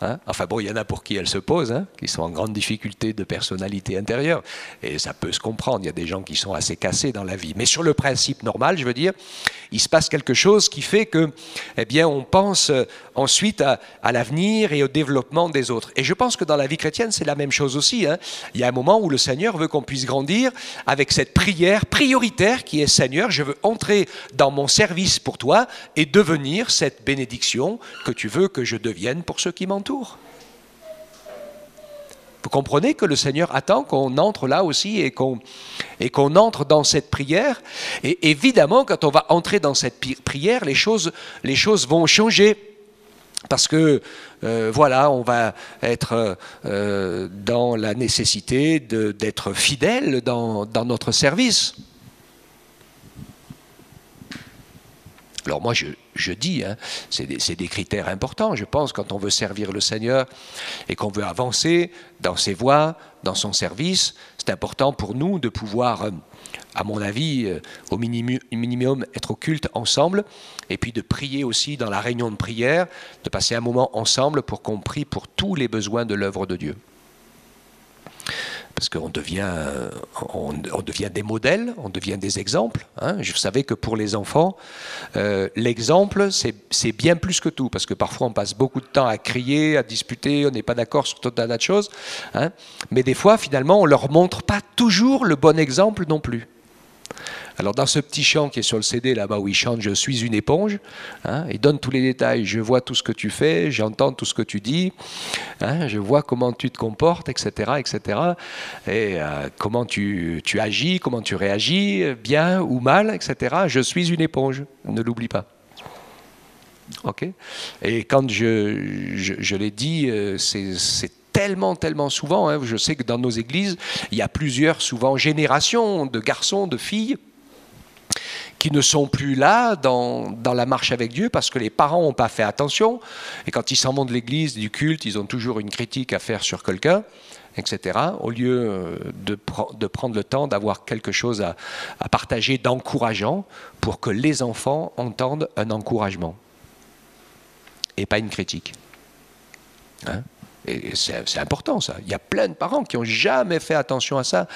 Hein? Enfin bon, il y en a pour qui elle se pose, hein, qui sont en grande difficulté de personnalité intérieure, et ça peut se comprendre, il y a des gens qui sont assez cassés dans la vie. Mais sur le principe normal, je veux dire, il se passe quelque chose qui fait que, eh bien, on pense ensuite à l'avenir et au développement des autres. Et je pense que dans la vie chrétienne, c'est la même chose aussi. Hein. Il y a un moment où le Seigneur veut qu'on puisse grandir avec cette prière prioritaire qui est « Seigneur, je veux entrer dans mon service pour toi et devenir cette bénédiction que tu veux que je devienne pour ceux qui m'entourent. » Vous comprenez que le Seigneur attend qu'on entre là aussi et qu'on entre dans cette prière. Et évidemment, quand on va entrer dans cette prière, les choses vont changer. Parce que, voilà, on va être dans la nécessité d'être fidèle dans notre service. Alors moi, je dis, hein, c'est des critères importants, je pense, quand on veut servir le Seigneur et qu'on veut avancer dans ses voies, dans son service, c'est important pour nous de pouvoir, à mon avis, au minimum, être au culte ensemble, et puis de prier aussi dans la réunion de prière, de passer un moment ensemble pour qu'on prie pour tous les besoins de l'œuvre de Dieu. Parce qu'on devient des modèles, on devient des exemples. Hein. Je savais que pour les enfants, l'exemple, c'est bien plus que tout. Parce que parfois, on passe beaucoup de temps à crier, à disputer, on n'est pas d'accord sur tout un tas de choses. Hein. Mais des fois, finalement, on ne leur montre pas toujours le bon exemple non plus. Alors dans ce petit chant qui est sur le CD là-bas où il chante « Je suis une éponge hein, », il donne tous les détails. Je vois tout ce que tu fais, j'entends tout ce que tu dis, hein, je vois comment tu te comportes, etc. etc. Et comment tu agis, comment tu réagis, bien ou mal, etc. Je suis une éponge, ne l'oublie pas. Ok. Et quand je l'ai dit, c'est tellement souvent, hein, je sais que dans nos églises, il y a plusieurs, souvent, générations de garçons, de filles, qui ne sont plus là dans la marche avec Dieu parce que les parents n'ont pas fait attention. Et quand ils s'en vont de l'église, du culte, ils ont toujours une critique à faire sur quelqu'un, etc. Au lieu de prendre le temps d'avoir quelque chose à partager d'encourageant pour que les enfants entendent un encouragement et pas une critique. Hein? Et c'est important ça. Il y a plein de parents qui n'ont jamais fait attention à ça.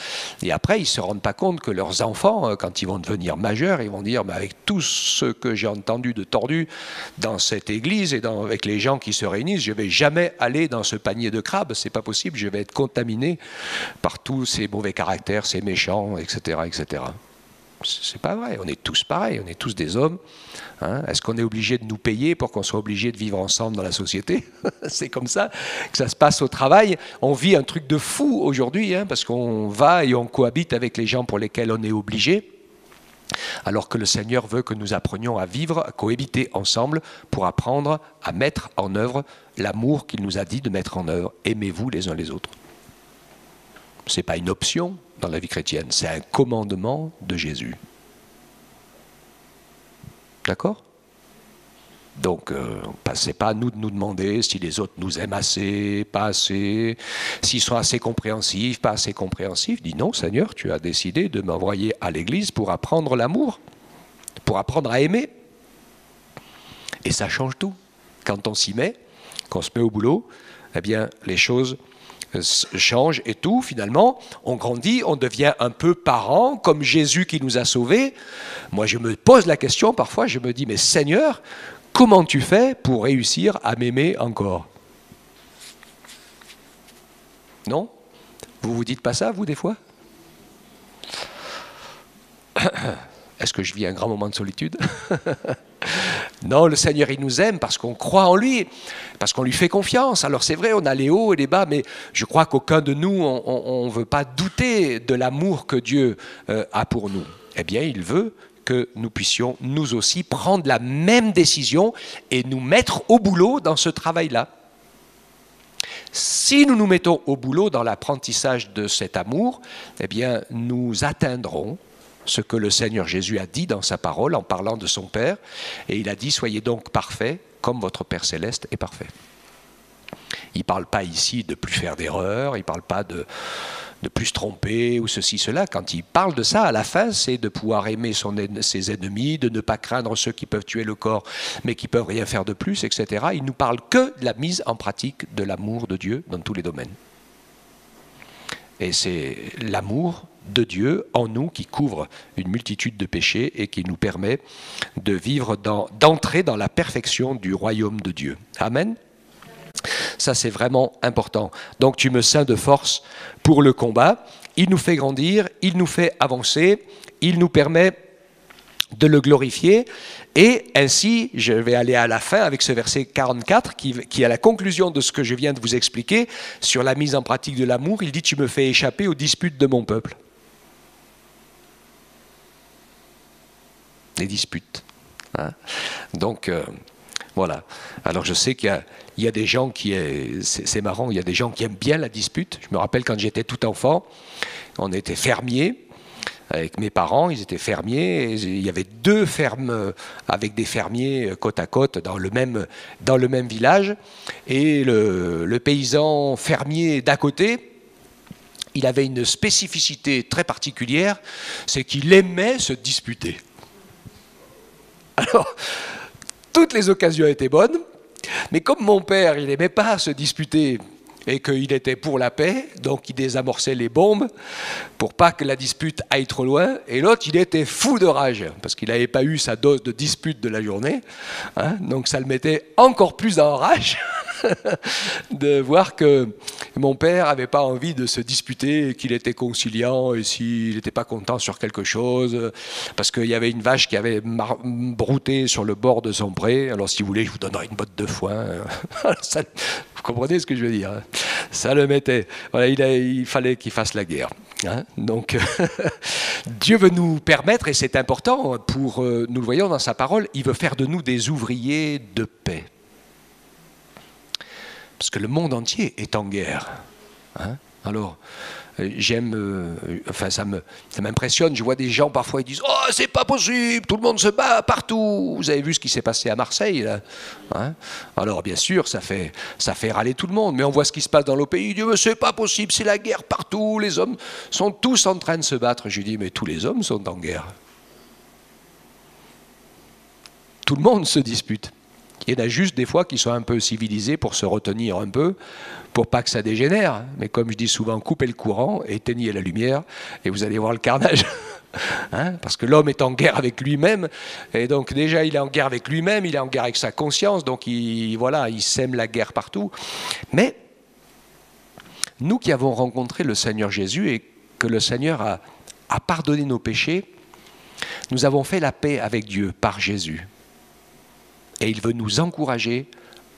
Et après, ils ne se rendent pas compte que leurs enfants, quand ils vont devenir majeurs, ils vont dire bah, avec tout ce que j'ai entendu de tordu dans cette église et avec les gens qui se réunissent, je ne vais jamais aller dans ce panier de crabes. C'est pas possible. Je vais être contaminé par tous ces mauvais caractères, ces méchants, etc., etc. C'est pas vrai. On est tous pareils. On est tous des hommes. Hein? Est-ce qu'on est obligé de nous payer pour qu'on soit obligé de vivre ensemble dans la société? C'est comme ça que ça se passe au travail. On vit un truc de fou aujourd'hui, hein, parce qu'on va et on cohabite avec les gens pour lesquels on est obligé, alors que le Seigneur veut que nous apprenions à vivre, à cohabiter ensemble pour apprendre à mettre en œuvre l'amour qu'il nous a dit de mettre en œuvre. Aimez-vous les uns les autres. Ce n'est pas une option dans la vie chrétienne, c'est un commandement de Jésus. D'accord? Donc, ce n'est pas à nous de nous demander si les autres nous aiment assez, pas assez, s'ils sont assez compréhensifs, pas assez compréhensifs. Dis non, Seigneur, tu as décidé de m'envoyer à l'église pour apprendre l'amour, pour apprendre à aimer. Et ça change tout. Quand on s'y met, quand on se met au boulot, eh bien, les choses change et tout, finalement, on grandit, on devient un peu parent, comme Jésus qui nous a sauvés. Moi, je me pose la question, parfois, je me dis, mais Seigneur, comment tu fais pour réussir à m'aimer encore? Non? Vous vous dites pas ça, vous, des fois? Est-ce que je vis un grand moment de solitude? Non, le Seigneur, il nous aime parce qu'on croit en lui, parce qu'on lui fait confiance. Alors c'est vrai, on a les hauts et les bas, mais je crois qu'aucun de nous, on ne veut pas douter de l'amour que Dieu a pour nous. Eh bien, il veut que nous puissions, nous aussi, prendre la même décision et nous mettre au boulot dans ce travail-là. Si nous nous mettons au boulot dans l'apprentissage de cet amour, eh bien, nous atteindrons ce que le Seigneur Jésus a dit dans sa parole en parlant de son Père. Et il a dit, soyez donc parfaits comme votre Père Céleste est parfait. Il ne parle pas ici de plus faire d'erreurs, il ne parle pas de plus se tromper ou ceci, cela. Quand il parle de ça, à la fin, c'est de pouvoir aimer ses ennemis, de ne pas craindre ceux qui peuvent tuer le corps, mais qui ne peuvent rien faire de plus, etc. Il ne nous parle que de la mise en pratique de l'amour de Dieu dans tous les domaines. Et c'est l'amour de Dieu en nous qui couvre une multitude de péchés et qui nous permet de vivre, d'entrer dans la perfection du royaume de Dieu. Amen. Ça, c'est vraiment important. Donc, tu me ceins de force pour le combat. Il nous fait grandir, il nous fait avancer, il nous permet de le glorifier. Et ainsi, je vais aller à la fin avec ce verset 44 qui est à la conclusion de ce que je viens de vous expliquer sur la mise en pratique de l'amour. Il dit, tu me fais échapper aux disputes de mon peuple. Les disputes. Hein? Donc, voilà. Alors, je sais qu'il y a des gens qui... C'est marrant, il y a des gens qui aiment bien la dispute. Je me rappelle quand j'étais tout enfant, on était fermiers. Avec mes parents, ils étaient fermiers, et il y avait 2 fermes avec des fermiers côte à côte dans le même village. Et le paysan fermier d'à côté, il avait une spécificité très particulière, c'est qu'il aimait se disputer. Alors, toutes les occasions étaient bonnes, mais comme mon père, il n'aimait pas se disputer, et qu'il était pour la paix, donc il désamorçait les bombes pour pas que la dispute aille trop loin. Et l'autre, il était fou de rage, parce qu'il n'avait pas eu sa dose de dispute de la journée. Hein, donc ça le mettait encore plus en rage de voir qu'il Mon père n'avait pas envie de se disputer, qu'il était conciliant et s'il n'était pas content sur quelque chose, parce qu'il y avait une vache qui avait brouté sur le bord de son pré. Alors si vous voulez, je vous donnerai une botte de foin. Ça, vous comprenez ce que je veux dire, hein? Ça le mettait. Voilà, il fallait qu'il fasse la guerre. Hein? Donc Dieu veut nous permettre, et c'est important, nous le voyons dans sa parole, il veut faire de nous des ouvriers de paix. Parce que le monde entier est en guerre. Hein? Alors, ça m'impressionne, je vois des gens parfois, ils disent « Oh, c'est pas possible, tout le monde se bat partout !» Vous avez vu ce qui s'est passé à Marseille, là, hein? Alors, bien sûr, ça fait râler tout le monde, mais on voit ce qui se passe dans nos pays, ils disent « Mais c'est pas possible, c'est la guerre partout, les hommes sont tous en train de se battre. » Je dis « Mais tous les hommes sont en guerre. » Tout le monde se dispute. Il y en a juste des fois qui sont un peu civilisés pour se retenir un peu, pour pas que ça dégénère. Mais comme je dis souvent, coupez le courant, éteignez la lumière, et vous allez voir le carnage. Hein? Parce que l'homme est en guerre avec lui-même, et donc déjà il est en guerre avec lui-même, il est en guerre avec sa conscience, donc il sème la guerre partout. Mais nous qui avons rencontré le Seigneur Jésus, et que le Seigneur a pardonné nos péchés, nous avons fait la paix avec Dieu par Jésus. Et il veut nous encourager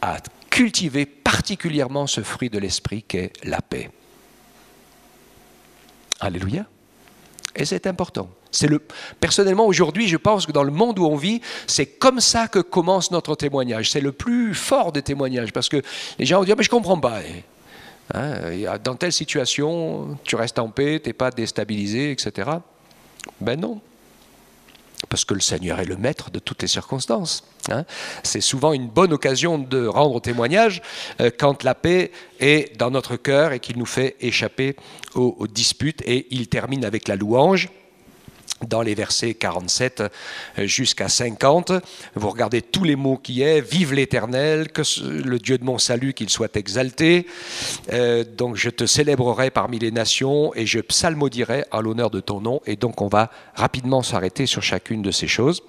à cultiver particulièrement ce fruit de l'esprit qu'est la paix. Alléluia. Et c'est important. Personnellement, aujourd'hui, je pense que dans le monde où on vit, c'est comme ça que commence notre témoignage. C'est le plus fort des témoignages. Parce que les gens vont dire « Mais je ne comprends pas. Hein, dans telle situation, tu restes en paix, tu n'es pas déstabilisé, etc. » Ben non. Parce que le Seigneur est le maître de toutes les circonstances. Hein. C'est souvent une bonne occasion de rendre témoignage quand la paix est dans notre cœur et qu'il nous fait échapper aux disputes. Et il termine avec la louange dans les versets 47 jusqu'à 50. Vous regardez tous les mots qu'il y a. Vive l'Éternel, que le Dieu de mon salut, qu'il soit exalté. Donc je te célébrerai parmi les nations et je psalmodierai à l'honneur de ton nom. Et donc on va rapidement s'arrêter sur chacune de ces choses.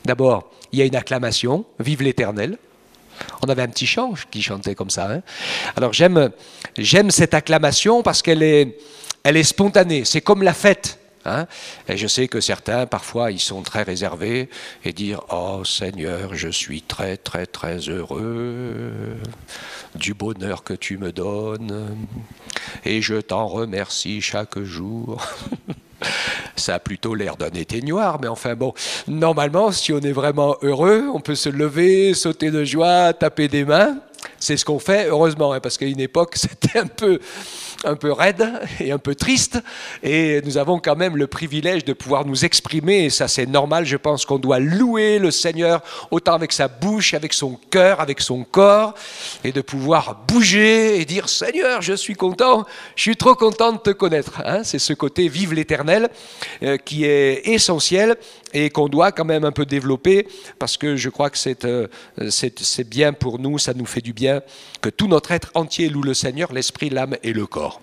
D'abord, il y a une acclamation. Vive l'Éternel. On avait un petit chant qui chantait comme ça. Hein. Alors j'aime cette acclamation parce qu'elle est spontanée. C'est comme la fête. Hein? Et je sais que certains, parfois, ils sont très réservés et dire « Oh Seigneur, je suis très, très, très heureux du bonheur que tu me donnes et je t'en remercie chaque jour. » Ça a plutôt l'air d'un éteignoir, mais enfin bon, normalement, si on est vraiment heureux, on peut se lever, sauter de joie, taper des mains. C'est ce qu'on fait, heureusement, hein, parce qu'à une époque, c'était un peu raide et un peu triste, et nous avons quand même le privilège de pouvoir nous exprimer, et ça c'est normal, je pense qu'on doit louer le Seigneur, autant avec sa bouche, avec son cœur, avec son corps, et de pouvoir bouger et dire « Seigneur, je suis content, je suis trop content de te connaître. Hein » C'est ce côté « Vive l'Éternel » qui est essentiel, et qu'on doit quand même un peu développer, parce que je crois que c'est bien pour nous, ça nous fait du bien, que tout notre être entier loue le Seigneur, l'esprit, l'âme et le corps.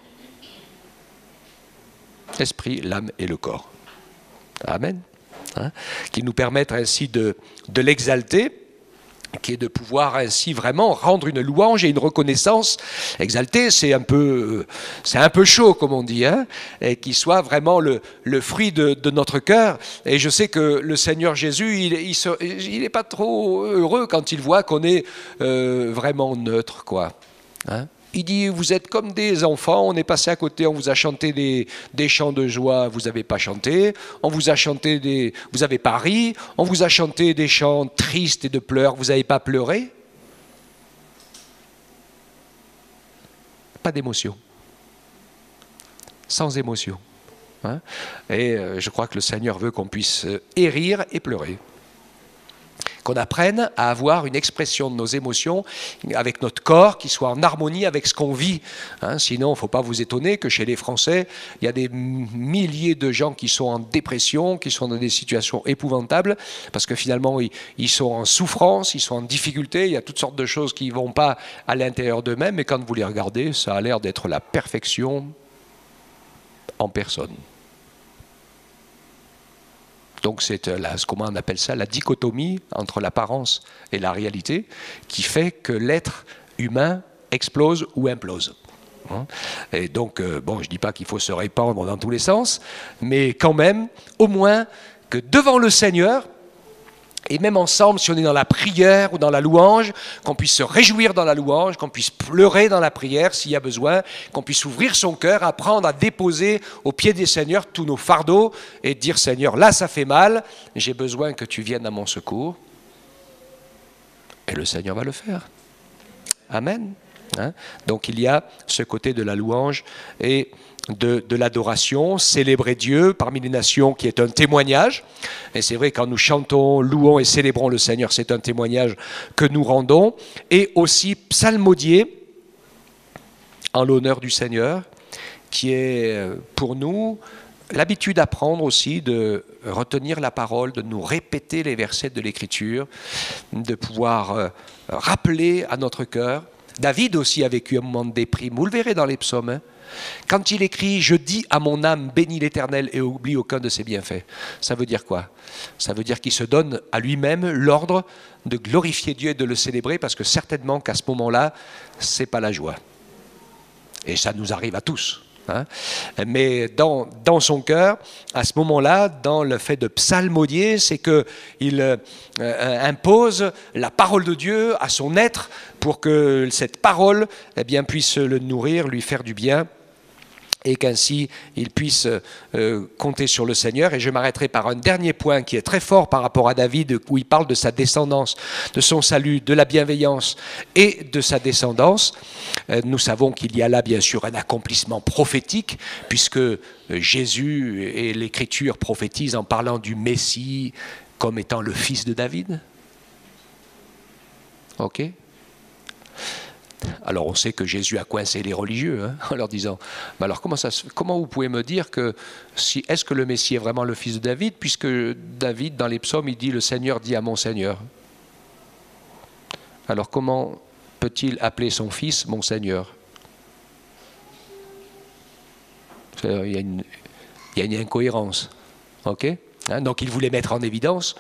L'esprit, l'âme et le corps. Amen. Hein? Qui nous permettent ainsi de l'exalter, qui est de pouvoir ainsi vraiment rendre une louange et une reconnaissance. Exalter, c'est un peu chaud, comme on dit, hein, et qui soit vraiment le fruit de notre cœur. Et je sais que le Seigneur Jésus, il n'est pas trop heureux quand il voit qu'on est vraiment neutre, quoi. Hein? Il dit, vous êtes comme des enfants, on est passé à côté, on vous a chanté des chants de joie, vous n'avez pas chanté, on vous a chanté vous n'avez pas ri, on vous a chanté des chants tristes et de pleurs, vous n'avez pas pleuré. Pas d'émotion. Sans émotion. Hein? Et je crois que le Seigneur veut qu'on puisse et rire et pleurer. Qu'on apprenne à avoir une expression de nos émotions avec notre corps qui soit en harmonie avec ce qu'on vit. Hein, sinon, il ne faut pas vous étonner que chez les Français, il y a des milliers de gens qui sont en dépression, qui sont dans des situations épouvantables, parce que finalement, ils sont en souffrance, ils sont en difficulté, il y a toutes sortes de choses qui ne vont pas à l'intérieur d'eux-mêmes, et quand vous les regardez, ça a l'air d'être la perfection en personne. Donc c'est comment on appelle ça, la dichotomie entre l'apparence et la réalité qui fait que l'être humain explose ou implose. Et donc, bon, je ne dis pas qu'il faut se répandre dans tous les sens, mais quand même, au moins, que devant le Seigneur, et même ensemble, si on est dans la prière ou dans la louange, qu'on puisse se réjouir dans la louange, qu'on puisse pleurer dans la prière s'il y a besoin, qu'on puisse ouvrir son cœur, apprendre à déposer au pied des Seigneurs tous nos fardeaux et dire, Seigneur, là ça fait mal, j'ai besoin que tu viennes à mon secours. Et le Seigneur va le faire. Amen. Donc il y a ce côté de la louange et de l'adoration, célébrer Dieu parmi les nations qui est un témoignage. Et c'est vrai, quand nous chantons, louons et célébrons le Seigneur, c'est un témoignage que nous rendons. Et aussi psalmodier en l'honneur du Seigneur, qui est pour nous l'habitude à prendre aussi de retenir la parole, de nous répéter les versets de l'Écriture, de pouvoir rappeler à notre cœur. David aussi a vécu un moment de déprime, vous le verrez dans les psaumes. Quand il écrit « Je dis à mon âme, bénis l'Éternel et oublie aucun de ses bienfaits », ça veut dire quoi? Ça veut dire qu'il se donne à lui-même l'ordre de glorifier Dieu et de le célébrer, parce que certainement qu'à ce moment-là, c'est pas la joie. Et ça nous arrive à tous. Mais dans son cœur, à ce moment-là, dans le fait de psalmodier, c'est qu'il impose la parole de Dieu à son être pour que cette parole puisse le nourrir, lui faire du bien, et qu'ainsi il puisse compter sur le Seigneur. Et je m'arrêterai par un dernier point qui est très fort par rapport à David, où il parle de sa descendance, de son salut, de la bienveillance et de sa descendance. Nous savons qu'il y a là bien sûr un accomplissement prophétique, puisque Jésus et l'Écriture prophétisent en parlant du Messie comme étant le fils de David. Ok ? Alors on sait que Jésus a coincé les religieux en leur disant « Mais alors comment vous pouvez me dire que est-ce que le Messie est vraiment le fils de David, puisque David dans les psaumes il dit « Le Seigneur dit à mon Seigneur ». Alors comment peut-il appeler son fils mon Seigneur? Il y a une incohérence. Ok ? Donc il voulait mettre en évidence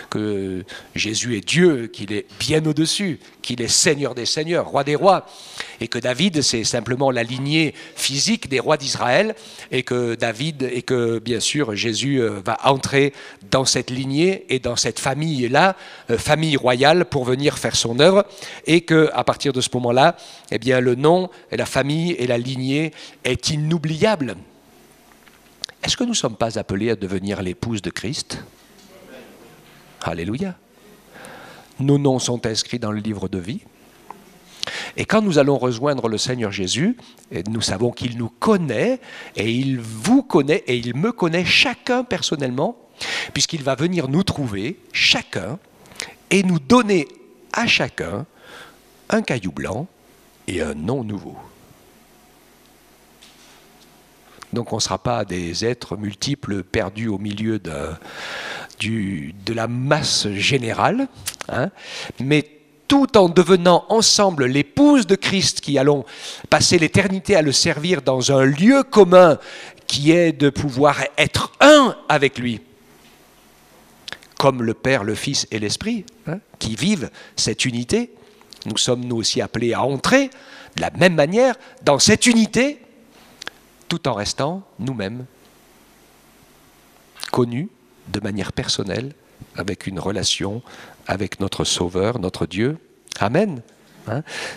que Jésus est Dieu, qu'il est bien au-dessus, qu'il est Seigneur des Seigneurs, Roi des Rois, et que David c'est simplement la lignée physique des rois d'Israël, et que bien sûr Jésus va entrer dans cette lignée et dans cette famille-là, famille royale, pour venir faire son œuvre, et qu'à partir de ce moment-là, le nom, et la famille et la lignée est inoubliable. Est-ce que nous ne sommes pas appelés à devenir l'épouse de Christ? Alléluia. Nos noms sont inscrits dans le livre de vie. Et quand nous allons rejoindre le Seigneur Jésus, nous savons qu'il nous connaît, et il vous connaît, et il me connaît chacun personnellement, puisqu'il va venir nous trouver, chacun, et nous donner à chacun un caillou blanc et un nom nouveau. Donc on ne sera pas des êtres multiples perdus au milieu de la masse générale, mais tout en devenant ensemble l'épouse de Christ, qui allons passer l'éternité à le servir dans un lieu commun qui est de pouvoir être un avec lui, comme le Père, le Fils et l'Esprit, qui vivent cette unité. Nous sommes nous aussi appelés à entrer de la même manière dans cette unité, tout en restant nous-mêmes connus de manière personnelle, avec une relation avec notre Sauveur, notre Dieu. Amen.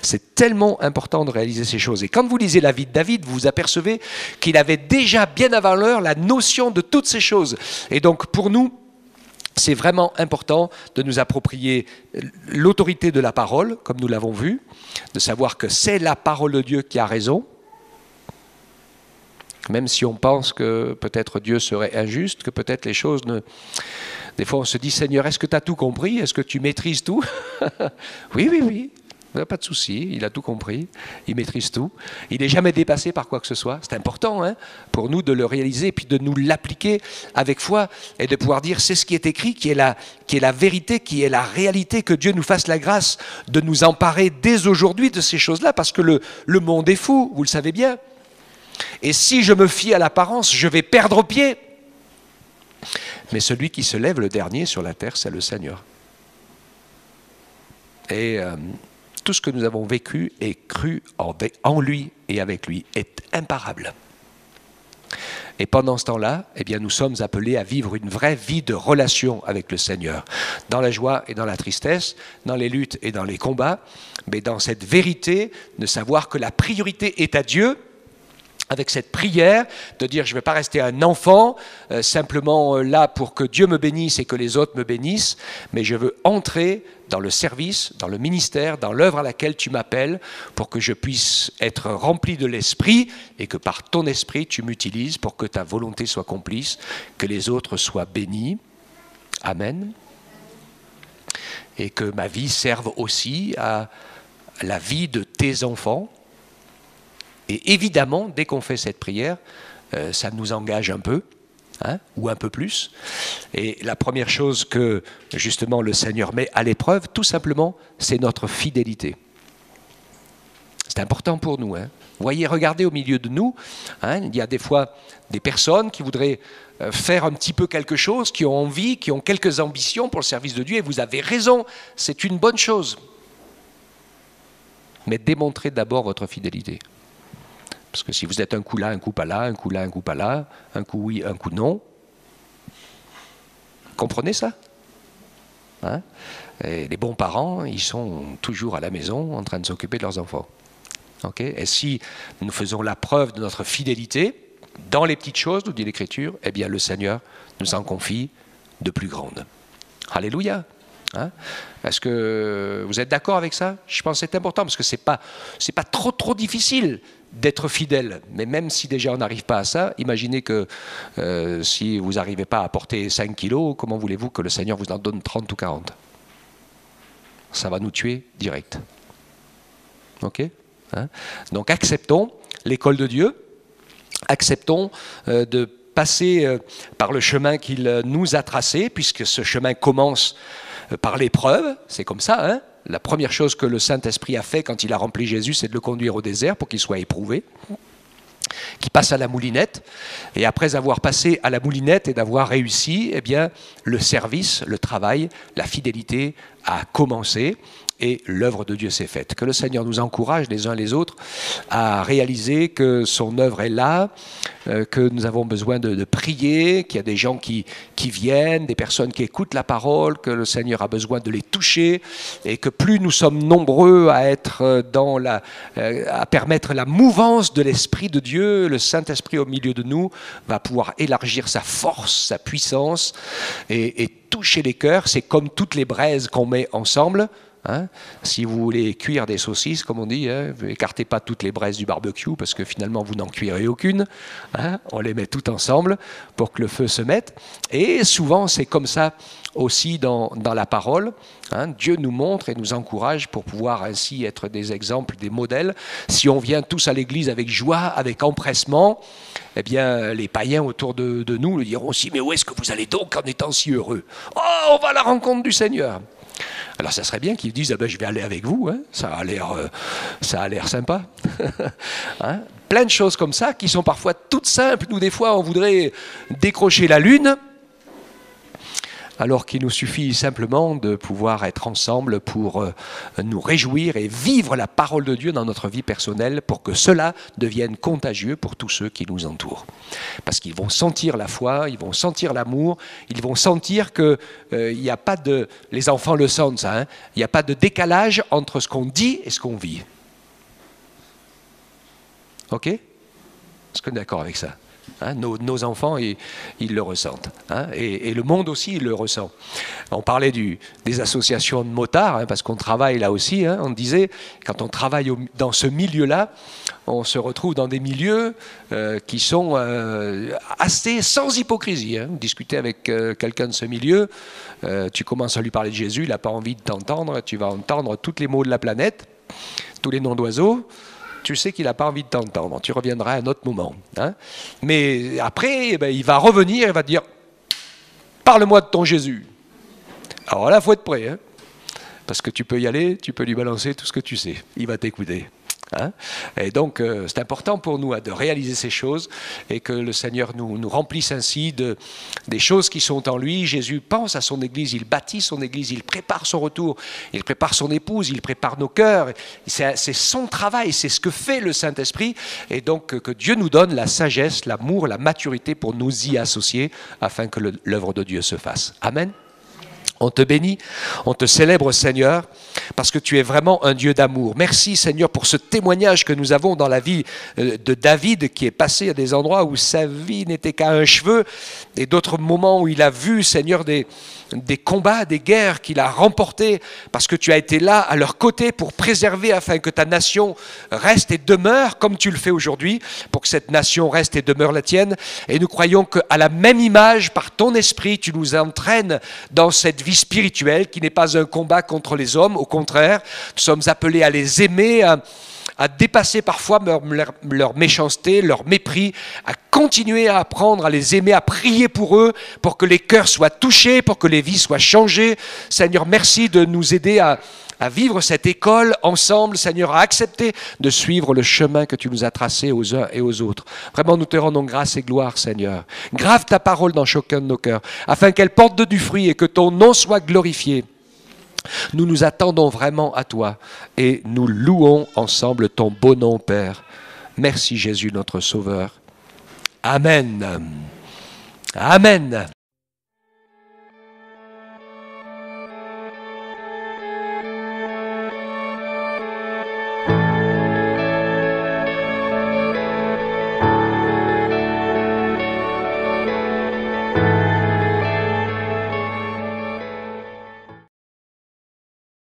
C'est tellement important de réaliser ces choses. Et quand vous lisez la vie de David, vous apercevez qu'il avait déjà bien avant l'heure la notion de toutes ces choses. Et donc pour nous, c'est vraiment important de nous approprier l'autorité de la parole, comme nous l'avons vu, de savoir que c'est la parole de Dieu qui a raison, même si on pense que peut-être Dieu serait injuste, que peut-être les choses ne... Des fois on se dit, Seigneur, est-ce que tu as tout compris? Est-ce que tu maîtrises tout? Oui, pas de souci, il a tout compris, il maîtrise tout. Il n'est jamais dépassé par quoi que ce soit. C'est important pour nous de le réaliser, puis de nous l'appliquer avec foi, et de pouvoir dire, c'est ce qui est écrit, qui est la vérité, qui est la réalité, que Dieu nous fasse la grâce de nous emparer dès aujourd'hui de ces choses-là, parce que le monde est fou, vous le savez bien. Et si je me fie à l'apparence, je vais perdre pied. Mais celui qui se lève le dernier sur la terre, c'est le Seigneur. Et Tout ce que nous avons vécu et cru en lui et avec lui est imparable. Et pendant ce temps-là, eh bien, nous sommes appelés à vivre une vraie vie de relation avec le Seigneur, dans la joie et dans la tristesse, dans les luttes et dans les combats, mais dans cette vérité de savoir que la priorité est à Dieu, avec cette prière de dire je ne vais pas rester un enfant, simplement là pour que Dieu me bénisse et que les autres me bénissent, mais je veux entrer dans le service, dans le ministère, dans l'œuvre à laquelle tu m'appelles, pour que je puisse être rempli de l'Esprit et que par ton Esprit tu m'utilises pour que ta volonté soit accomplie, que les autres soient bénis. Amen. Et que ma vie serve aussi à la vie de tes enfants. Et évidemment, dès qu'on fait cette prière, ça nous engage un peu, ou un peu plus. Et la première chose que, justement, le Seigneur met à l'épreuve, tout simplement, c'est notre fidélité. C'est important pour nous. Vous voyez, regardez au milieu de nous, il y a des fois des personnes qui voudraient faire un petit peu quelque chose, qui ont envie, qui ont quelques ambitions pour le service de Dieu, et vous avez raison, c'est une bonne chose. Mais démontrez d'abord votre fidélité. Parce que si vous êtes un coup là, un coup pas là, un coup là, un coup pas là, un coup oui, un coup non, comprenez ça? Et les bons parents, ils sont toujours à la maison en train de s'occuper de leurs enfants. Et si nous faisons la preuve de notre fidélité, dans les petites choses, nous dit l'Écriture, eh bien le Seigneur nous en confie de plus grandes. Alléluia. Est-ce que vous êtes d'accord avec ça? Je pense que c'est important parce que c'est pas trop difficile d'être fidèle. Mais même si déjà on n'arrive pas à ça, imaginez que si vous n'arrivez pas à porter 5 kilos, comment voulez-vous que le Seigneur vous en donne 30 ou 40? Ça va nous tuer direct. Donc acceptons l'école de Dieu, acceptons de passer par le chemin qu'il nous a tracé, puisque ce chemin commence par l'épreuve, c'est comme ça. La première chose que le Saint-Esprit a fait quand il a rempli Jésus, c'est de le conduire au désert pour qu'il soit éprouvé, qu'il passe à la moulinette. Et après avoir passé à la moulinette et d'avoir réussi, eh bien, le service, le travail, la fidélité a commencé. Et l'œuvre de Dieu s'est faite. Que le Seigneur nous encourage les uns les autres à réaliser que son œuvre est là, que nous avons besoin de prier, qu'il y a des gens qui viennent, des personnes qui écoutent la parole, que le Seigneur a besoin de les toucher, et que plus nous sommes nombreux à être à permettre la mouvance de l'Esprit de Dieu, le Saint-Esprit au milieu de nous va pouvoir élargir sa force, sa puissance, et toucher les cœurs. C'est comme toutes les braises qu'on met ensemble. Si vous voulez cuire des saucisses, comme on dit, écartez pas toutes les braises du barbecue parce que finalement vous n'en cuirez aucune. On les met toutes ensemble pour que le feu se mette. Et souvent c'est comme ça aussi dans la parole. Dieu nous montre et nous encourage pour pouvoir ainsi être des exemples, des modèles. Si on vient tous à l'église avec joie, avec empressement, eh bien les païens autour de nous le diront aussi, mais où est-ce que vous allez donc en étant si heureux? Oh, on va à la rencontre du Seigneur. Alors ça serait bien qu'ils disent je vais aller avec vous, ça a l'air sympa. Plein de choses comme ça qui sont parfois toutes simples. Nous des fois on voudrait décrocher la lune, alors qu'il nous suffit simplement de pouvoir être ensemble pour nous réjouir et vivre la parole de Dieu dans notre vie personnelle pour que cela devienne contagieux pour tous ceux qui nous entourent. Parce qu'ils vont sentir la foi, ils vont sentir l'amour, ils vont sentir que il n'y a pas de... Les enfants le sentent ça, il n'y a pas de décalage entre ce qu'on dit et ce qu'on vit. Ok? Est-ce qu'on est d'accord avec ça? Nos enfants, ils le ressentent. Et le monde aussi, il le ressent. On parlait des associations de motards, parce qu'on travaille là aussi. On disait, quand on travaille dans ce milieu-là, on se retrouve dans des milieux qui sont assez sans hypocrisie. Discuter avec quelqu'un de ce milieu, tu commences à lui parler de Jésus, il n'a pas envie de t'entendre, tu vas entendre tous les mots de la planète, tous les noms d'oiseaux. Tu sais qu'il n'a pas envie de t'entendre, tu reviendras à un autre moment. Mais après, il va revenir et va te dire « Parle-moi de ton Jésus ». Alors là, il faut être prêt, parce que tu peux y aller, tu peux lui balancer tout ce que tu sais. Il va t'écouter. Hein? Et donc, c'est important pour nous de réaliser ces choses et que le Seigneur nous remplisse ainsi des choses qui sont en lui. Jésus pense à son Église, il bâtit son Église, il prépare son retour, il prépare son épouse, il prépare nos cœurs. C'est son travail, c'est ce que fait le Saint-Esprit. Et donc, que Dieu nous donne la sagesse, l'amour, la maturité pour nous y associer afin que l'œuvre de Dieu se fasse. Amen. On te bénit, on te célèbre, Seigneur, parce que tu es vraiment un Dieu d'amour. Merci, Seigneur, pour ce témoignage que nous avons dans la vie de David, qui est passé à des endroits où sa vie n'était qu'à un cheveu, et d'autres moments où il a vu, Seigneur, des combats, des guerres qu'il a remportés, parce que tu as été là, à leur côté, pour préserver, afin que ta nation reste et demeure, comme tu le fais aujourd'hui, pour que cette nation reste et demeure la tienne. Et nous croyons qu'à la même image, par ton esprit, tu nous entraînes dans cette vie spirituelle qui n'est pas un combat contre les hommes. Au contraire, nous sommes appelés à les aimer, à dépasser parfois leur méchanceté, leur mépris, à continuer à apprendre à les aimer, à prier pour eux, pour que les cœurs soient touchés, pour que les vies soient changées. Seigneur, merci de nous aider à vivre cette école ensemble, Seigneur, à accepter de suivre le chemin que tu nous as tracé aux uns et aux autres. Vraiment, nous te rendons grâce et gloire, Seigneur. Grave ta parole dans chacun de nos cœurs, afin qu'elle porte du fruit et que ton nom soit glorifié. Nous nous attendons vraiment à toi et nous louons ensemble ton beau nom, Père. Merci Jésus, notre Sauveur. Amen. Amen.